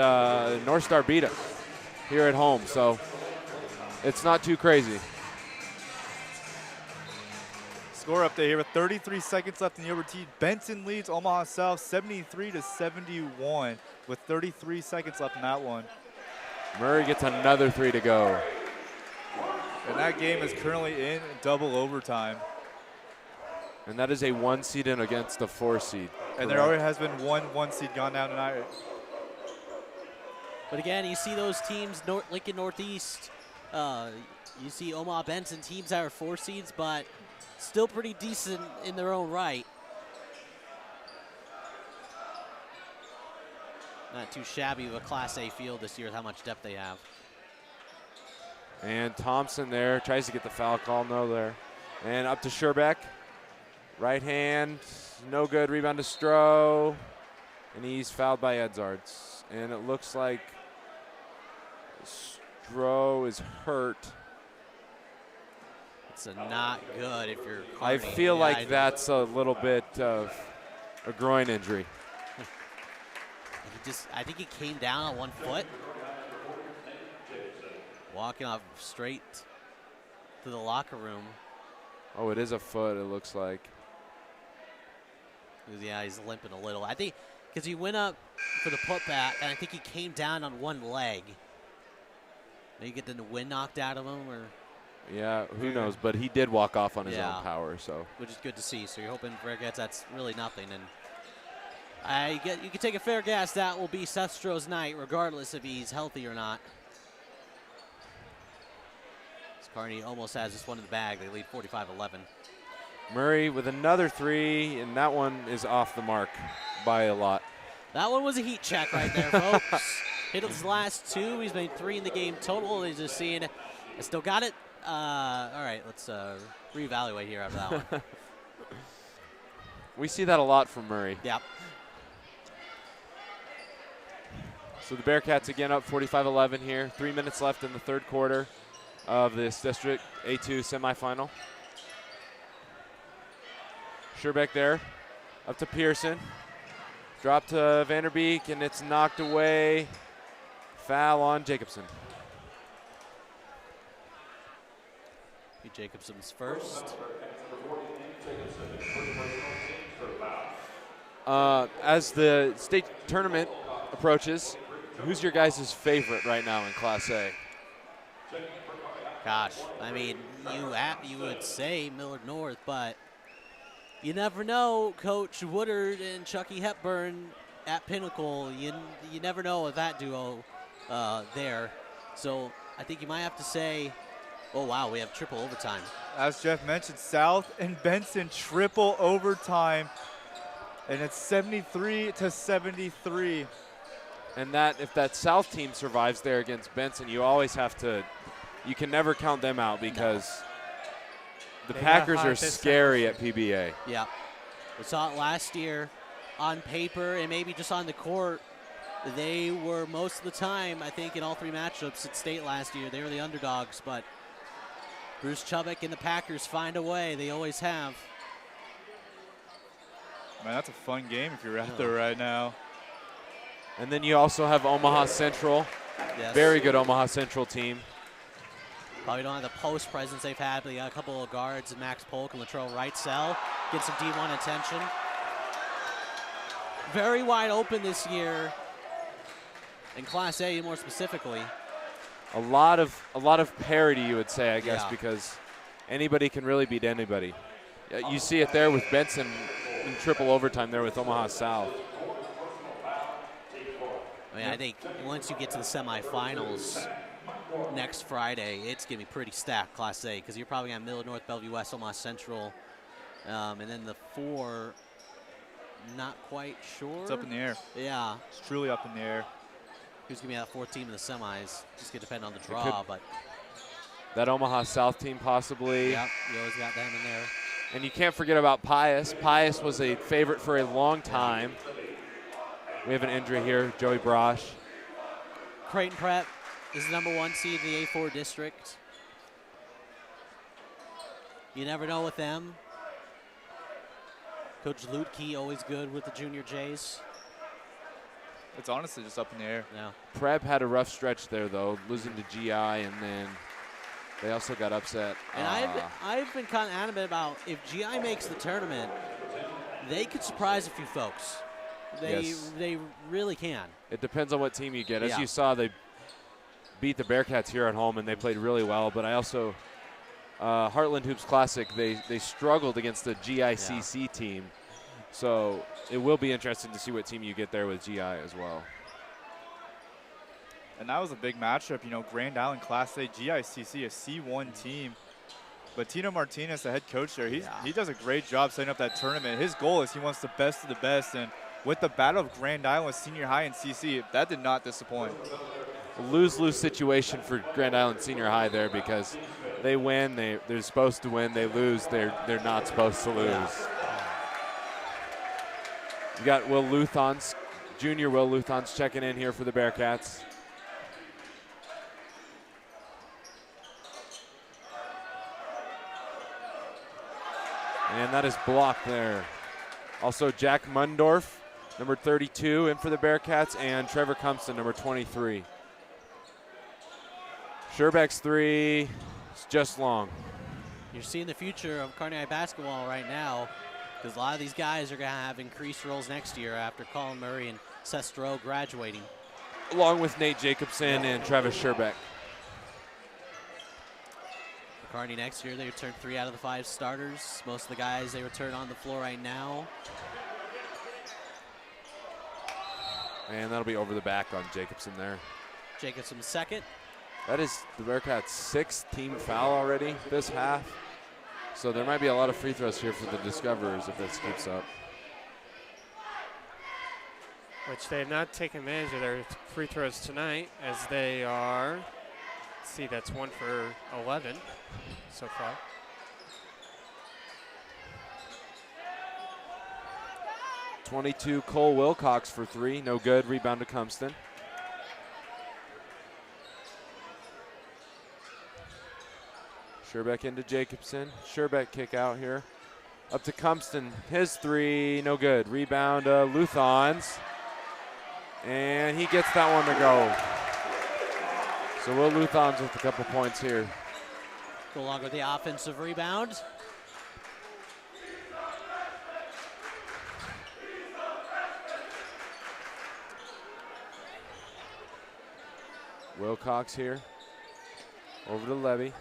North Star beat us here at home. So it's not too crazy. Score update here with 33 seconds left in the overtime. Benson leads Omaha South 73-71 with 33 seconds left in that one. Murray gets another 3 to go. And that game is currently in double overtime. And that is a 1 seed in against a 4 seed. And there already has been one seed gone down tonight. But again, you see those teams, Lincoln Northeast, you see Omaha Benson teams that are 4 seeds, but still pretty decent in their own right. Not too shabby of a Class A field this year with how much depth they have. And Thompson there tries to get the foul call, no there. And up to Scherbeck. Right hand, no good. Rebound to Stroh. And he's fouled by Edzards. And it looks like Stroh is hurt. It's not good if you're I Kearney. feel Yeah, like that's a little bit of a groin injury. I think he came down on 1 foot. Walking off straight to the locker room. Oh, it is a foot, it looks like. Yeah, he's limping a little. I think because he went up for the putback, and I think he came down on one leg. Maybe get the wind knocked out of him, or Yeah, who knows? But he did walk off on his Yeah. own power, so. which is good to see. So you're hoping for Bearcats that's really nothing. And you can take a fair guess that will be Seth Stroh's night, regardless if he's healthy or not. Kearney almost has this one in the bag. They lead 45-11. Murray with another 3, and that one is off the mark by a lot. That one was a heat check right there, folks. Hit his last 2. He's made 3 in the game total. He's just seeing, I still got it. All right, let's reevaluate here after that one. We see that a lot from Murray. Yep. So the Bearcats again up 45-11 here. 3 minutes left in the third quarter of this District A2 semifinal. Scherbeck there, up to Pearson. Drop to Vanderbeek, and it's knocked away. Foul on Jacobson. Jacobson's first. As the state tournament approaches, who's your guys' favorite right now in Class A? Gosh, I mean, you would say Millard North, but you never know. Coach Woodard and Chucky Hepburn at Pinnacle, you never know with that duo there. So I think you might have to say, oh, wow, we have triple overtime. As Jeff mentioned, South and Benson triple overtime, and it's 73-73. And that if that South team survives there against Benson, you always have to, you can never count them out because the They got Packers hot are this scary at PBA. Yeah. We saw it last year on paper and maybe just on the court. They were most of the time, I think, in all 3 matchups at state last year. They were the underdogs, but Bruce Chubbuck and the Packers find a way. They always have. Man, that's a fun game if you're out there right now. And then you also have Omaha Central. Yes. Very good Omaha Central team. Probably don't have the post presence they've had, but they got a couple of guards, Max Polk and Latrell Wrightsell. Get some D1 attention. Very wide open this year in Class A, more specifically. A lot of parity, you would say, I guess, Yeah. because anybody can really beat anybody. You see it there with Benson in triple overtime there with Omaha South. I mean, I think once you get to the semifinals next Friday, it's going to be pretty stacked, Class A, because you're probably going to have Millard North, Bellevue West, Omaha Central, and then the 4, not quite sure. It's up in the air. Yeah. It's truly up in the air. Who's going to be that 4th team in the semis? Just going to depend on the draw, but. That Omaha South team possibly. Yep, you always got them in there. And you can't forget about Pius. Pius was a favorite for a long time. We have an injury here, Joey Brosh. Creighton Prep is the number 1 seed in the A4 district. You never know with them. Coach Lutke always good with the junior Jays. It's honestly just up in the air. Yeah. Prep had a rough stretch there, though, losing to GI, and then they also got upset. And I've been kind of adamant about if GI makes the tournament, they could surprise a few folks. They really can. It depends on what team you get. As Yeah. you saw, they beat the Bearcats here at home, and they played really well. But I also, Heartland Hoops Classic, they struggled against the GICC team. So it will be interesting to see what team you get there with GI as well. And that was a big matchup. You know, Grand Island Class A, GICC, a C1 team. But Tino Martinez, the head coach there, he does a great job setting up that tournament. His goal is he wants the best of the best. And with the Battle of Grand Island Senior High and CC, that did not disappoint. A lose-lose situation for Grand Island Senior High there, because they win, they're supposed to win. They lose, they're not supposed to lose. Yeah. You got Will Luthans, junior Will Luthans checking in here for the Bearcats. And that is blocked there. Also Jack Mundorf, number 32, in for the Bearcats, and Trevor Cumpston, number 23. Sherbeck's three is just long. You're seeing the future of Kearney High basketball right now, because a lot of these guys are going to have increased roles next year after Colin Murray and Seth Stroh graduating. Along with Nate Jacobson and Travis Sherbeck. For Kearney next year, they return 3 out of the 5 starters. Most of the guys they return on the floor right now. And that'll be over the back on Jacobson there. Jacobson second. That is the Bearcats' 6th team foul already this half. So there might be a lot of free throws here for the Discoverers if this keeps up. Which they have not taken advantage of their free throws tonight, as they are, let's see, that's 1 for 11 so far. .22 Cole Wilcox for 3, no good. Rebound to Cumpston. Sherbeck into Jacobson. Sherbeck kick out here. Up to Cumpston. His 3, no good. Rebound Luthans. And he gets that one to go. So Will Luthans with a couple points here. Go along with the offensive rebound. Wilcox here. Over to Levy.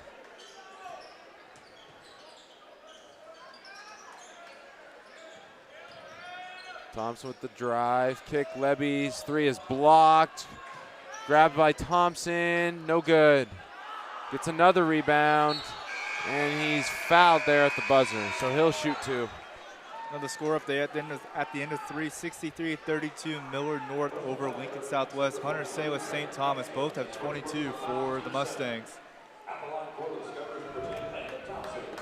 Thompson with the drive. Kick. Levy's 3 is blocked. Grabbed by Thompson. No good. Gets another rebound. And he's fouled there at the buzzer. So he'll shoot 2. Another score up there at the end of 3, 63-32, Miller North over Lincoln Southwest. Hunter Say with St. Thomas both have 22 for the Mustangs.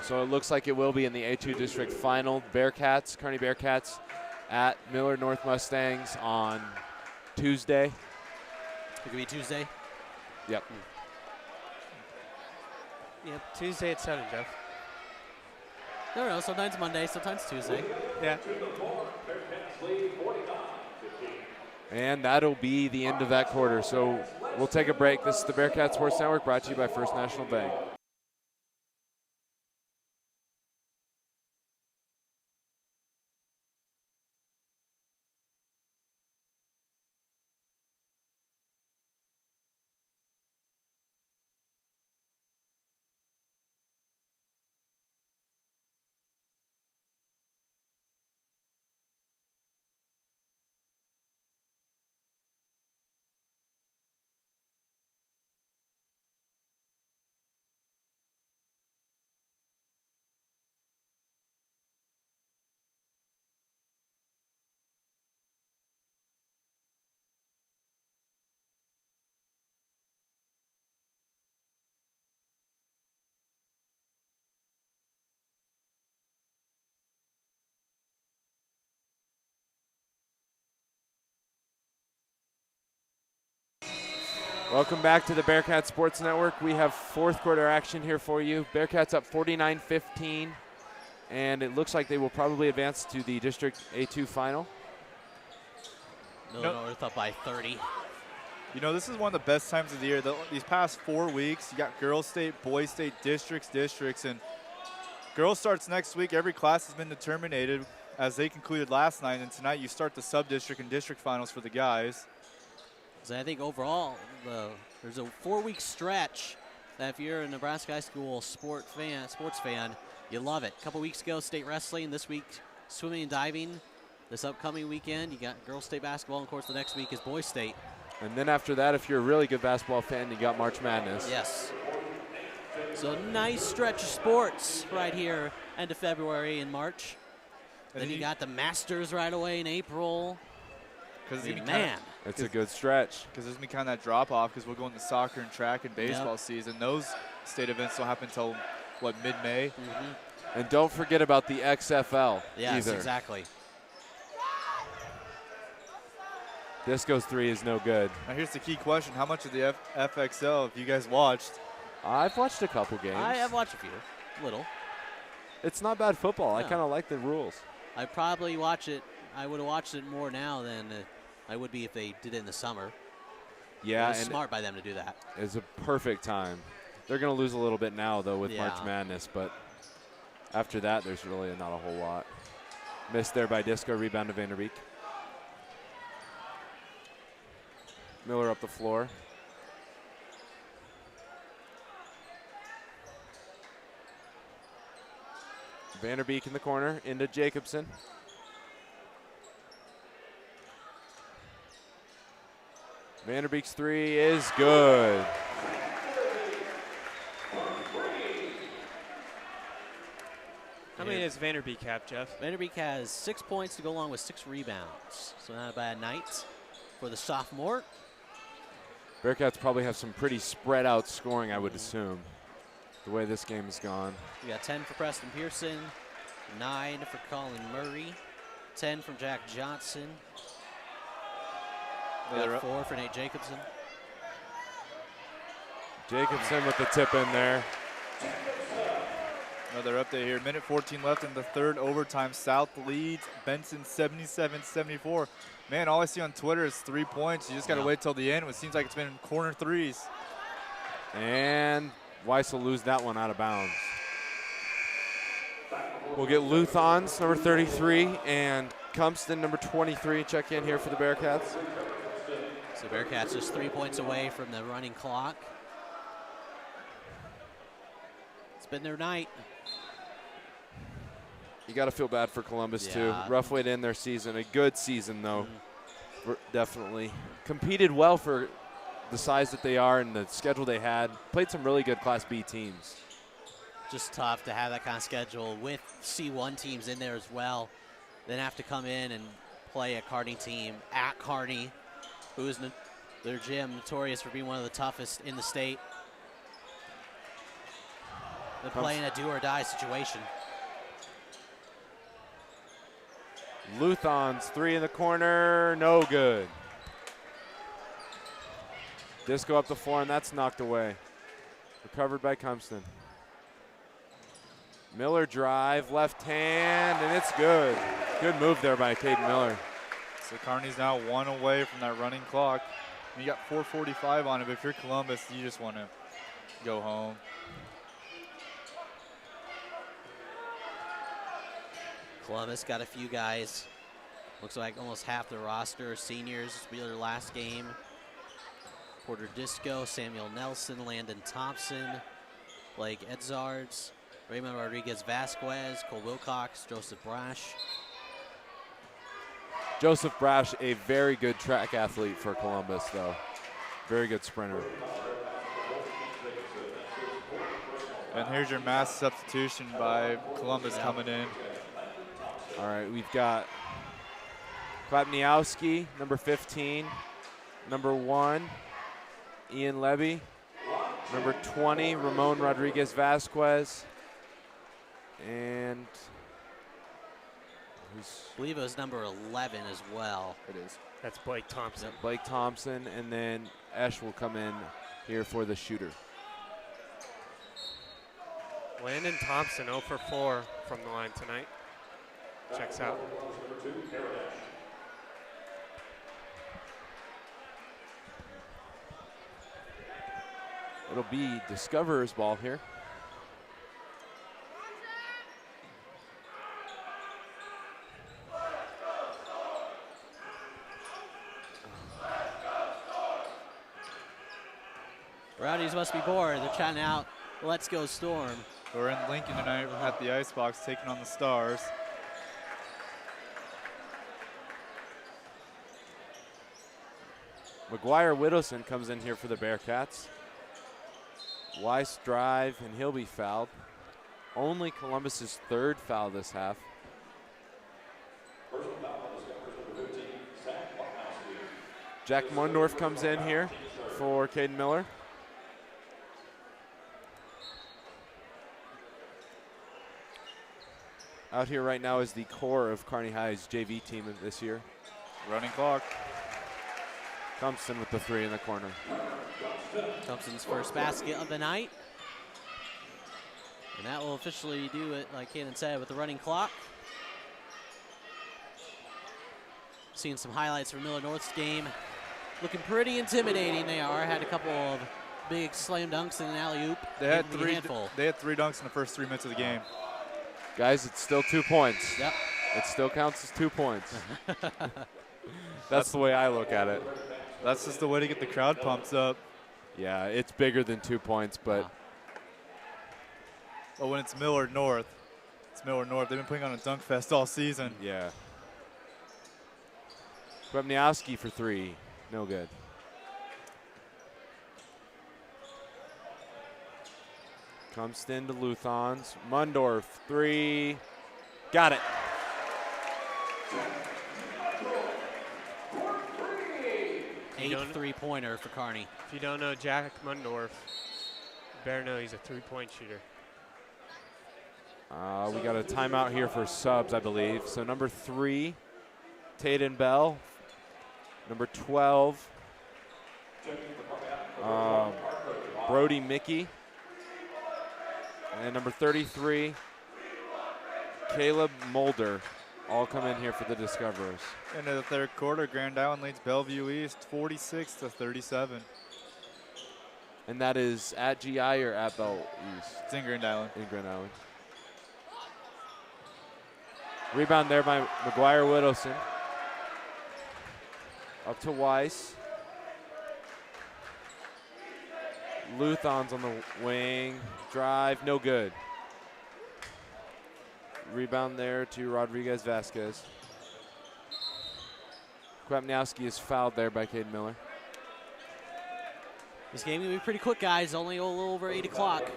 So it looks like it will be in the A2 district final. Bearcats, Kearney Bearcats at Miller North Mustangs on Tuesday. It could be Tuesday. Yep. Yep, Tuesday at 7, Jeff. No, sometimes Monday, sometimes Tuesday. Yeah. And that'll be the end of that quarter. So we'll take a break. This is the Bearcat Sports Network, brought to you by First National Bank. Welcome back to the Bearcats Sports Network. We have fourth quarter action here for you. Bearcats up 49-15, and it looks like they will probably advance to the District A2 final. Miller North up by 30. You know, this is one of the best times of the year. These past 4 weeks, you got girls state, boys state, districts, and girls starts next week. Every class has been determined as they concluded last night, and tonight you start the sub-district and district finals for the guys. So I think overall, there's a 4-week stretch that if you're a Nebraska high school sports fan, you love it. A couple weeks ago, state wrestling. This week, swimming and diving. This upcoming weekend, you got girls state basketball, and of course the next week is boys state. And then after that, if you're a really good basketball fan, you got March Madness. Yes. So nice stretch of sports right here, end of February and March. And then you got the Masters right away in April. Man. It's a good stretch. Because there's going to be kind of that drop-off because we'll go into soccer and track and baseball season. Those state events don't happen until, what, mid-May? Mm-hmm. And don't forget about the XFL Yes, either. exactly. Disco's three is no good. Now here's the key question. How much of the FXL have you guys watched? I've watched a couple games. I have watched a few, little. It's not bad football. I No. kind of like the rules. I probably watch it. I would have watched it more now than I would be if they did it in the summer. Yeah, it was and smart by them to do that. it's a perfect time. They're going to lose a little bit now, though, with March Yeah. Madness, but after that, there's really not a whole lot. Missed there by Disco, rebound to Vanderbeek. Miller up the floor. Vanderbeek in the corner, into Jacobson. Vanderbeek's three is good. How many does Vanderbeek have, Jeff? Vanderbeek has 6 points to go along with 6 rebounds. So not a bad night for the sophomore. Bearcats probably have some pretty spread out scoring, I would assume, the way this game has gone. We got 10 for Preston Pearson, 9 for Colin Murray, 10 from Jack Johnson. We got 4 for Nate Jacobson. Jacobson with the tip in there. Another update here. Minute 14 left in the third overtime. South leads Benson 77-74. Man, all I see on Twitter is 3 points. You just got to wait till the end. It seems like it's been corner threes. And Weiss will lose that one out of bounds. We'll get Luthans, number 33, and Cumpston, number 23, check in here for the Bearcats. So Bearcats just 3 points away from the running clock. It's been their night. You got to feel bad for Columbus, too. Yeah. Rough way to end their season. A good season, though, definitely. Competed well for the size that they are and the schedule they had. Played some really good Class B teams. Just tough to have that kind of schedule with C1 teams in there as well. Then have to come in and play a Kearney team at Kearney, who is their gym notorious for being one of the toughest in the state. They're playing a do-or-die situation. Luthans, three in the corner, no good. Disco up the floor, and that's knocked away. Recovered by Cumpston. Miller drive, left hand, and it's good. Good move there by Caden Miller. So Kearney's now 1 away from that running clock. You got 4:45 on it, but if you're Columbus, you just want to go home. Columbus got a few guys. Looks like almost half the roster are seniors. This will be their last game. Porter Disco, Samuel Nelson, Landon Thompson, Blake Edzards, Raymond Rodriguez Vasquez, Cole Wilcox, Joseph Brash. Joseph Brash, a very good track athlete for Columbus, though. Very good sprinter. And here's your mass substitution by Columbus coming in. All right, we've got Klapniowski, number 15. Number 1, Ian Levy. Number 20, Ramon Rodriguez Vasquez. And I believe it was number 11 as well. It is. That's Blake Thompson. Blake Thompson, and then Esch will come in here for the shooter. Landon Thompson 0 for 4 from the line tonight. Checks out. It'll be Discoverer's ball here. Rowdies must be bored. They're chatting out, let's go Storm. We're in Lincoln tonight at the Icebox taking on the Stars. McGuire Whittleson comes in here for the Bearcats. Weiss drive, and he'll be fouled. Only Columbus's third foul this half. Jack Mundorf comes in here for Caden Miller. Out here right now is the core of Kearney High's JV team this year. Running clock. Thompson with the 3 in the corner. Thompson's first basket of the night. And that will officially do it, like Kaden said, with the running clock. Seeing some highlights from Miller North's game. Looking pretty intimidating they are. Had a couple of big slam dunks and an alley-oop. They had three dunks in the first 3 minutes of the game. Guys, it's still 2 points. Yep. It still counts as 2 points. That's the way I look at it. That's just the way to get the crowd pumped up. Yeah, it's bigger than 2 points, but Wow. But when it's Miller North, it's Miller North. They've been putting on a dunk fest all season. yeah. Kwepniowski for 3, no good. Comston to Luthans. Mundorf, 3, got it. Eighth three-pointer for Kearney. If you don't know Jack Mundorf, better know he's a three-point shooter. We got a timeout here for subs, I believe. So number 3, Taden Bell. Number 12, Brody Mickey. And number 33, Caleb Mulder. All come in here for the Discoverers. Into the third quarter, Grand Island leads Bellevue East 46-37. And that is at GI or at Bell East? It's in Grand Island. In Grand Island. Rebound there by McGuire Whittleson. Up to Weiss. Luthans on the wing. Drive, no good. Rebound there to Rodriguez Vasquez. Kwepniowski is fouled there by Caden Miller. This game will be pretty quick, guys. Only a little over 8 o'clock.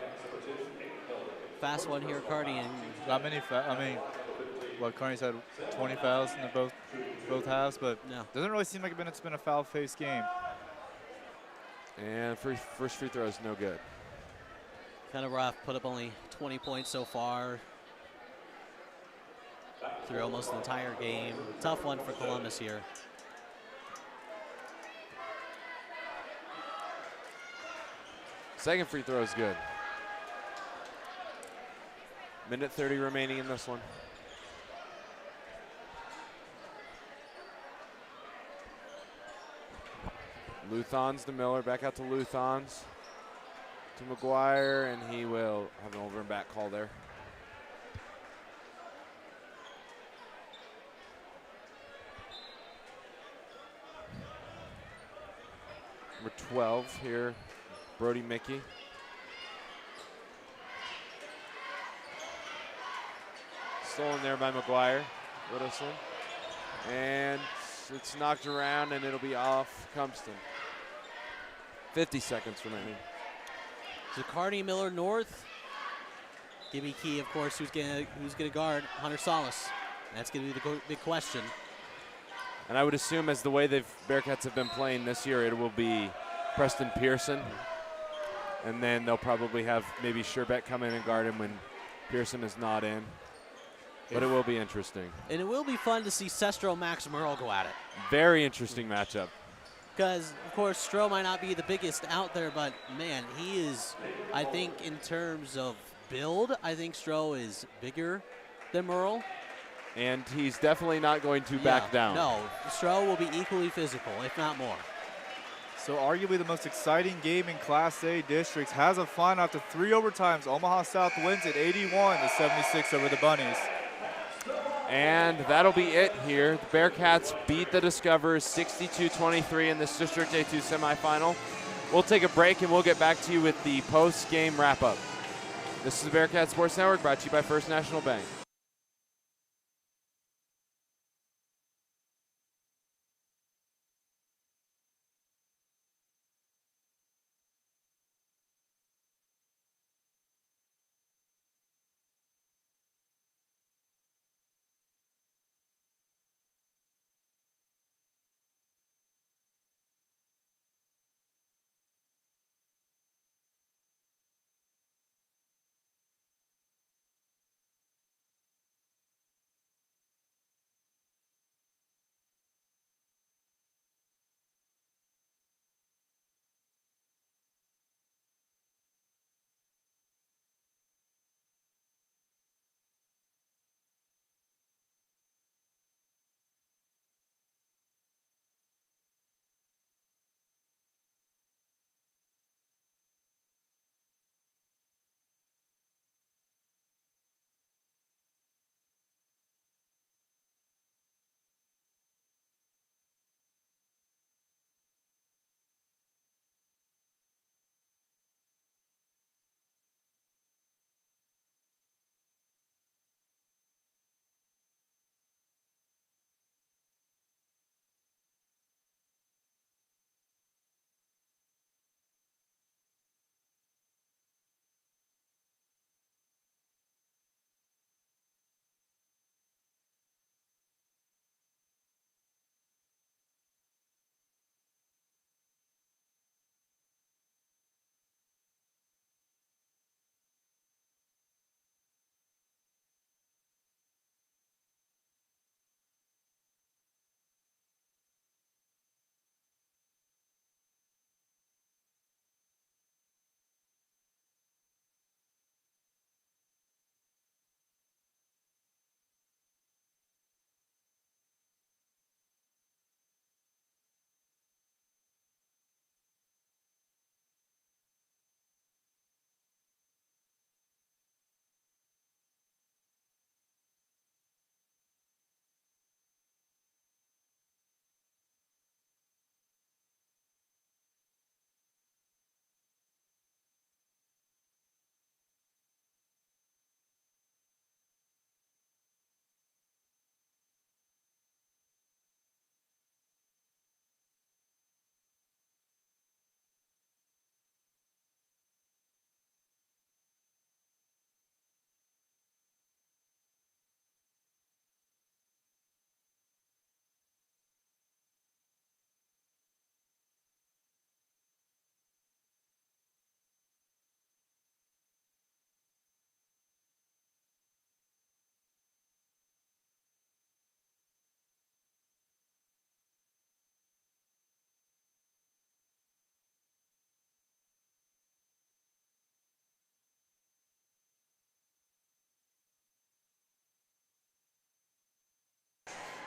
Fast one here, Kearney. And Not many Kearney's had 20 fouls in both halves, but no. doesn't really seem like it's been a foul-faced game. And first free throw is no good. Kind of rough. Put up only 20 points so far through almost the entire game. Tough one for Columbus here. Second free throw is good. Minute 30 remaining in this one. Luthans to Miller, back out to Luthans. To McGuire, and he will have an over and back call there. Number 12 here, Brody Mickey. Stolen there by McGuire, Whittleson. And it's knocked around, and it'll be off Compston. 50 seconds remaining. So Kearney, Miller North. Gibby Key, of course, who's gonna guard Hunter Solis. That's gonna be the big question. And I would assume, as the way Bearcats have been playing this year, it will be Preston Pearson. And then they'll probably have maybe Sherbeck come in and guard him when Pearson is not in. but it will be interesting. And it will be fun to see Sestro Max Merle go at it. Very interesting matchup. Because, of course, Stroh might not be the biggest out there, but, man, he is, I think, in terms of build, I think Stroh is bigger than Merle. And he's definitely not going to back down. No, Stroh will be equally physical, if not more. So arguably the most exciting game in Class A districts has a final after 3 overtimes. Omaha South wins at 81-76 over the Bunnies. And that'll be it here. The Bearcats beat the Discoverers 62-23 in this District A2 semifinal. We'll take a break and we'll get back to you with the post-game wrap-up. This is the Bearcat Sports Network, brought to you by First National Bank.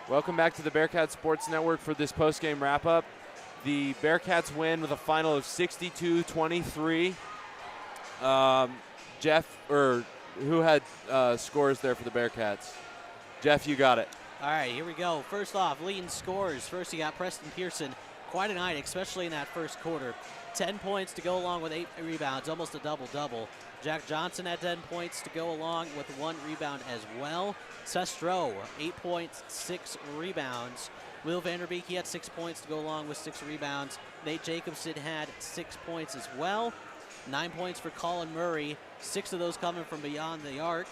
Welcome back to the Bearcat Sports Network for this post-game wrap-up. The Bearcats win with a final of 62-23. Jeff, or who had scores there for the Bearcats? Jeff, you got it. All right, here we go. First off, leading scores. First, you got Preston Pearson. Quite a night, especially in that first quarter. 10 points to go along with 8 rebounds, almost a double-double. Jack Johnson had 10 points to go along with 1 rebound as well. Sestro, 8 points, 6 rebounds. Will Vanderbeek, he had 6 points to go along with 6 rebounds. Nate Jacobson had 6 points as well. 9 points for Colin Murray, 6 of those coming from beyond the arc.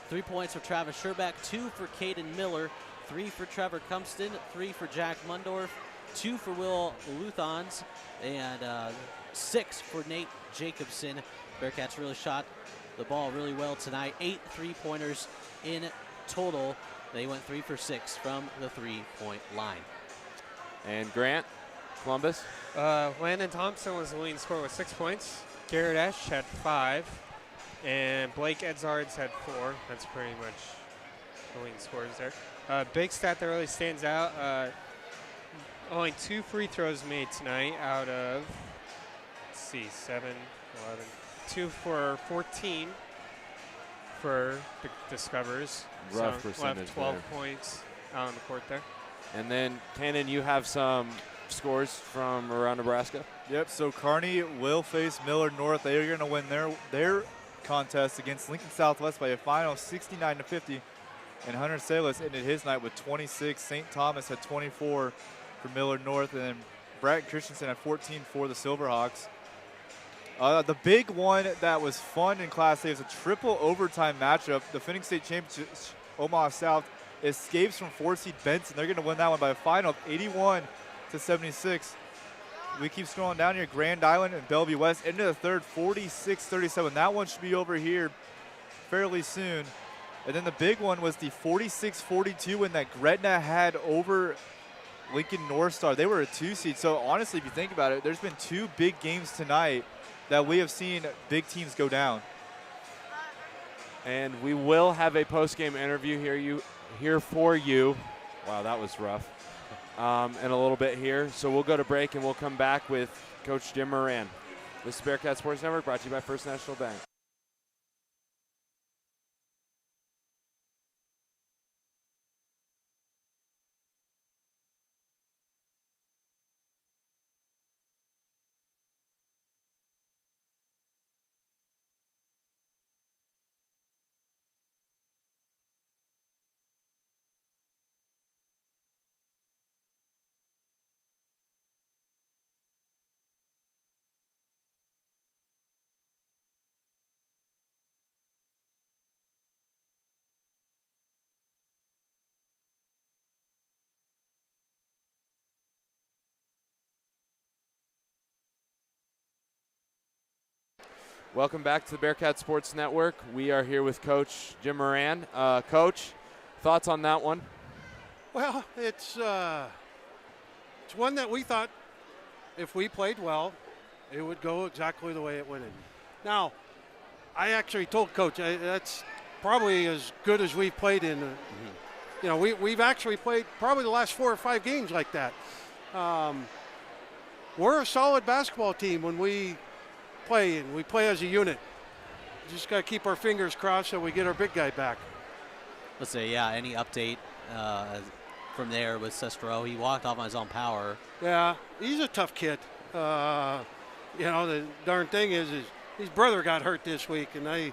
3 points for Travis Sherback, 2 for Caden Miller, 3 for Trevor Cumston, 3 for Jack Mundorf, 2 for Will Luthans, and 6 for Nate Jacobson. Bearcats really shot the ball really well tonight. 8 3-pointers in total. They went 3 for 6 from the three-point line. And Grant, Columbus. Landon Thompson was the leading scorer with 6 points. Garrett Esch had 5. And Blake Edzards had 4. That's pretty much the leading scorers there. Big stat that really stands out. Only 2 free throws made tonight out of, let's see, 7, 11. 2 for 14 for the Discoverers. Rough so percentage left 12 there. points out on the court there. And then, Cannon, you have some scores from around Nebraska. Yep, so Kearney will face Millard North. They are going to win their contest against Lincoln Southwest by a final 69-50. And Hunter Salas ended his night with 26. St. Thomas had 24 for Millard North. And then Brad Christensen had 14 for the Silverhawks. The big one that was fun in Class A is a triple overtime matchup. Defending state champions Omaha South escapes from 4-seed Benson. They're going to win that one by a final of 81-76. We keep scrolling down here. Grand Island and Bellevue West into the third, 46-37. That one should be over here fairly soon. And then the big one was the 46-42 win that Gretna had over Lincoln North Star. They were a 2-seed. So honestly, if you think about it, there's been 2 big games tonight that we have seen big teams go down. And we will have a post-game interview here for you. Wow, that was rough. In a little bit here. So we'll go to break and we'll come back with Coach Jim Moran. This is Bearcat Sports Network, brought to you by First National Bank. Welcome back to the Bearcat Sports Network. We are here with Coach Jim Moran. Coach, thoughts on that one? Well, it's one that we thought if we played well, it would go exactly the way it went in. Now, I actually told Coach that's probably as good as we've played in. You know, we've actually played probably the last 4 or 5 games like that. We're a solid basketball team when we play, and we play as a unit. Just got to keep our fingers crossed so we get our big guy back. Let's say, yeah, any update from there with Sestro? He walked off on his own power. Yeah, he's a tough kid. You know, the darn thing is his brother got hurt this week, and I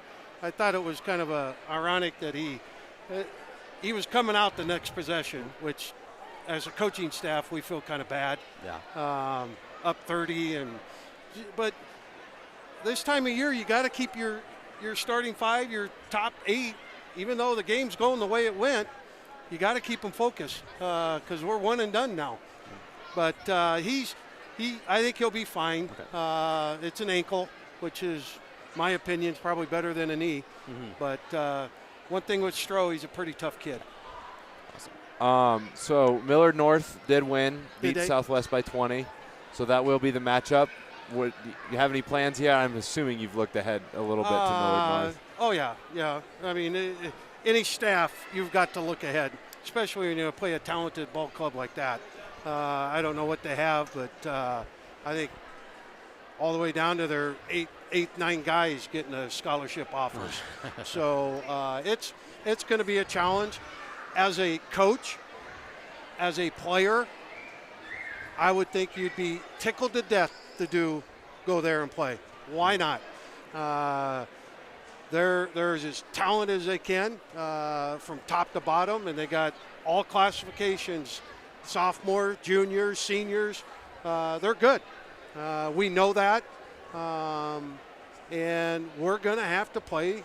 thought it was kind of ironic that he was coming out the next possession, which as a coaching staff we feel kind of bad. Yeah. Up 30, but this time of year, you got to keep your starting 5, your top 8, even though the game's going the way it went, you got to keep them focused because we're one and done now. But I think he'll be fine. Okay. It's an ankle, which is, my opinion, is probably better than a knee. But one thing with Stroh, he's a pretty tough kid. Awesome. So Millard North did win, beat Southwest by 20. So that will be the matchup. Do you have any plans yet? I'm assuming you've looked ahead a little bit to Millard North. Oh, yeah. I mean, any staff, you've got to look ahead, especially when you play a talented ball club like that. I don't know what they have, but I think all the way down to their 9 guys getting a scholarship offers. So it's going to be a challenge. As a coach, as a player, I would think you'd be tickled to death to go there and play. Why not? They're as talented as they can from top to bottom, and they got all classifications, sophomore, juniors, seniors. They're good. We know that, and we're going to have to play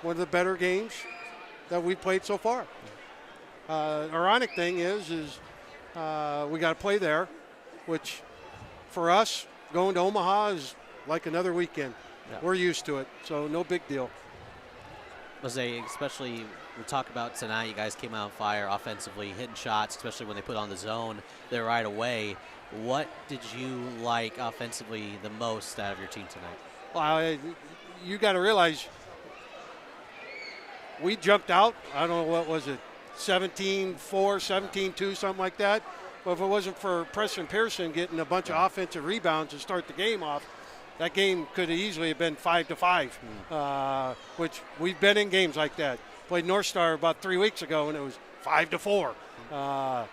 one of the better games that we've played so far. Ironic thing is we got to play there, which for us, going to Omaha is like another weekend. Yeah. We're used to it, so no big deal. Jose, especially We talk about tonight, you guys came out on fire offensively, hitting shots, especially when they put on the zone there right away. What did you like offensively the most out of your team tonight? Well, you got to realize we jumped out. I don't know, what was it, 17-4, 17-2, something like that. But if it wasn't for Preston Pearson getting a bunch of offensive rebounds to start the game off, that game could easily have been 5-5, which we've been in games like that. Played North Star about 3 weeks ago, and it was 5-4.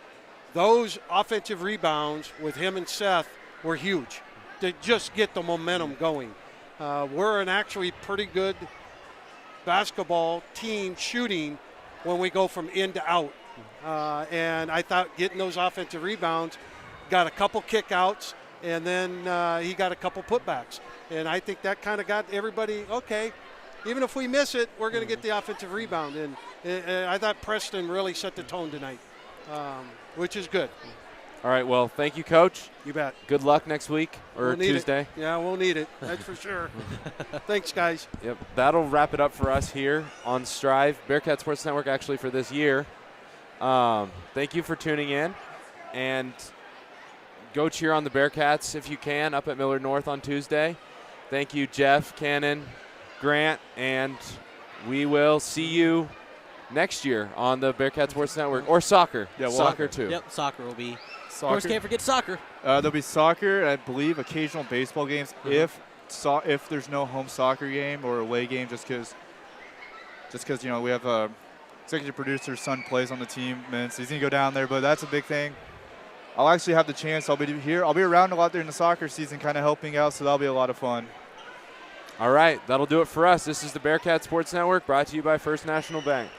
Those offensive rebounds with him and Seth were huge to just get the momentum going. We're an actually pretty good basketball team shooting when we go from in to out. And I thought getting those offensive rebounds, got a couple kickouts, and then he got a couple putbacks. And I think that kind of got everybody, okay, even if we miss it, we're going to get the offensive rebound. And I thought Preston really set the tone tonight, which is good. All right, well, thank you, Coach. You bet. Good luck next week or We'll need Tuesday. it. Yeah, we'll need it. That's for sure. Thanks, guys. Yep, that'll wrap it up for us here on Strive, Bearcat Sports Network, actually, for this year. Thank you for tuning in, and go cheer on the Bearcats if you can up at Millard North on Tuesday. Thank you, Jeff, Cannon, Grant, and we will see you next year on the Bearcat Sports Network, or soccer. Yeah, soccer too. Yep, soccer will be. Soccer. Of course, can't forget soccer. There'll be soccer, and I believe occasional baseball games if there's no home soccer game or away game, just because you know we have a executive producer's son plays on the team, and so he's gonna go down there. But that's a big thing. I'll actually have the chance. I'll be here. I'll be around a lot during the soccer season, kind of helping out. So that'll be a lot of fun. All right, that'll do it for us. This is the Bearcat Sports Network, brought to you by First National Bank.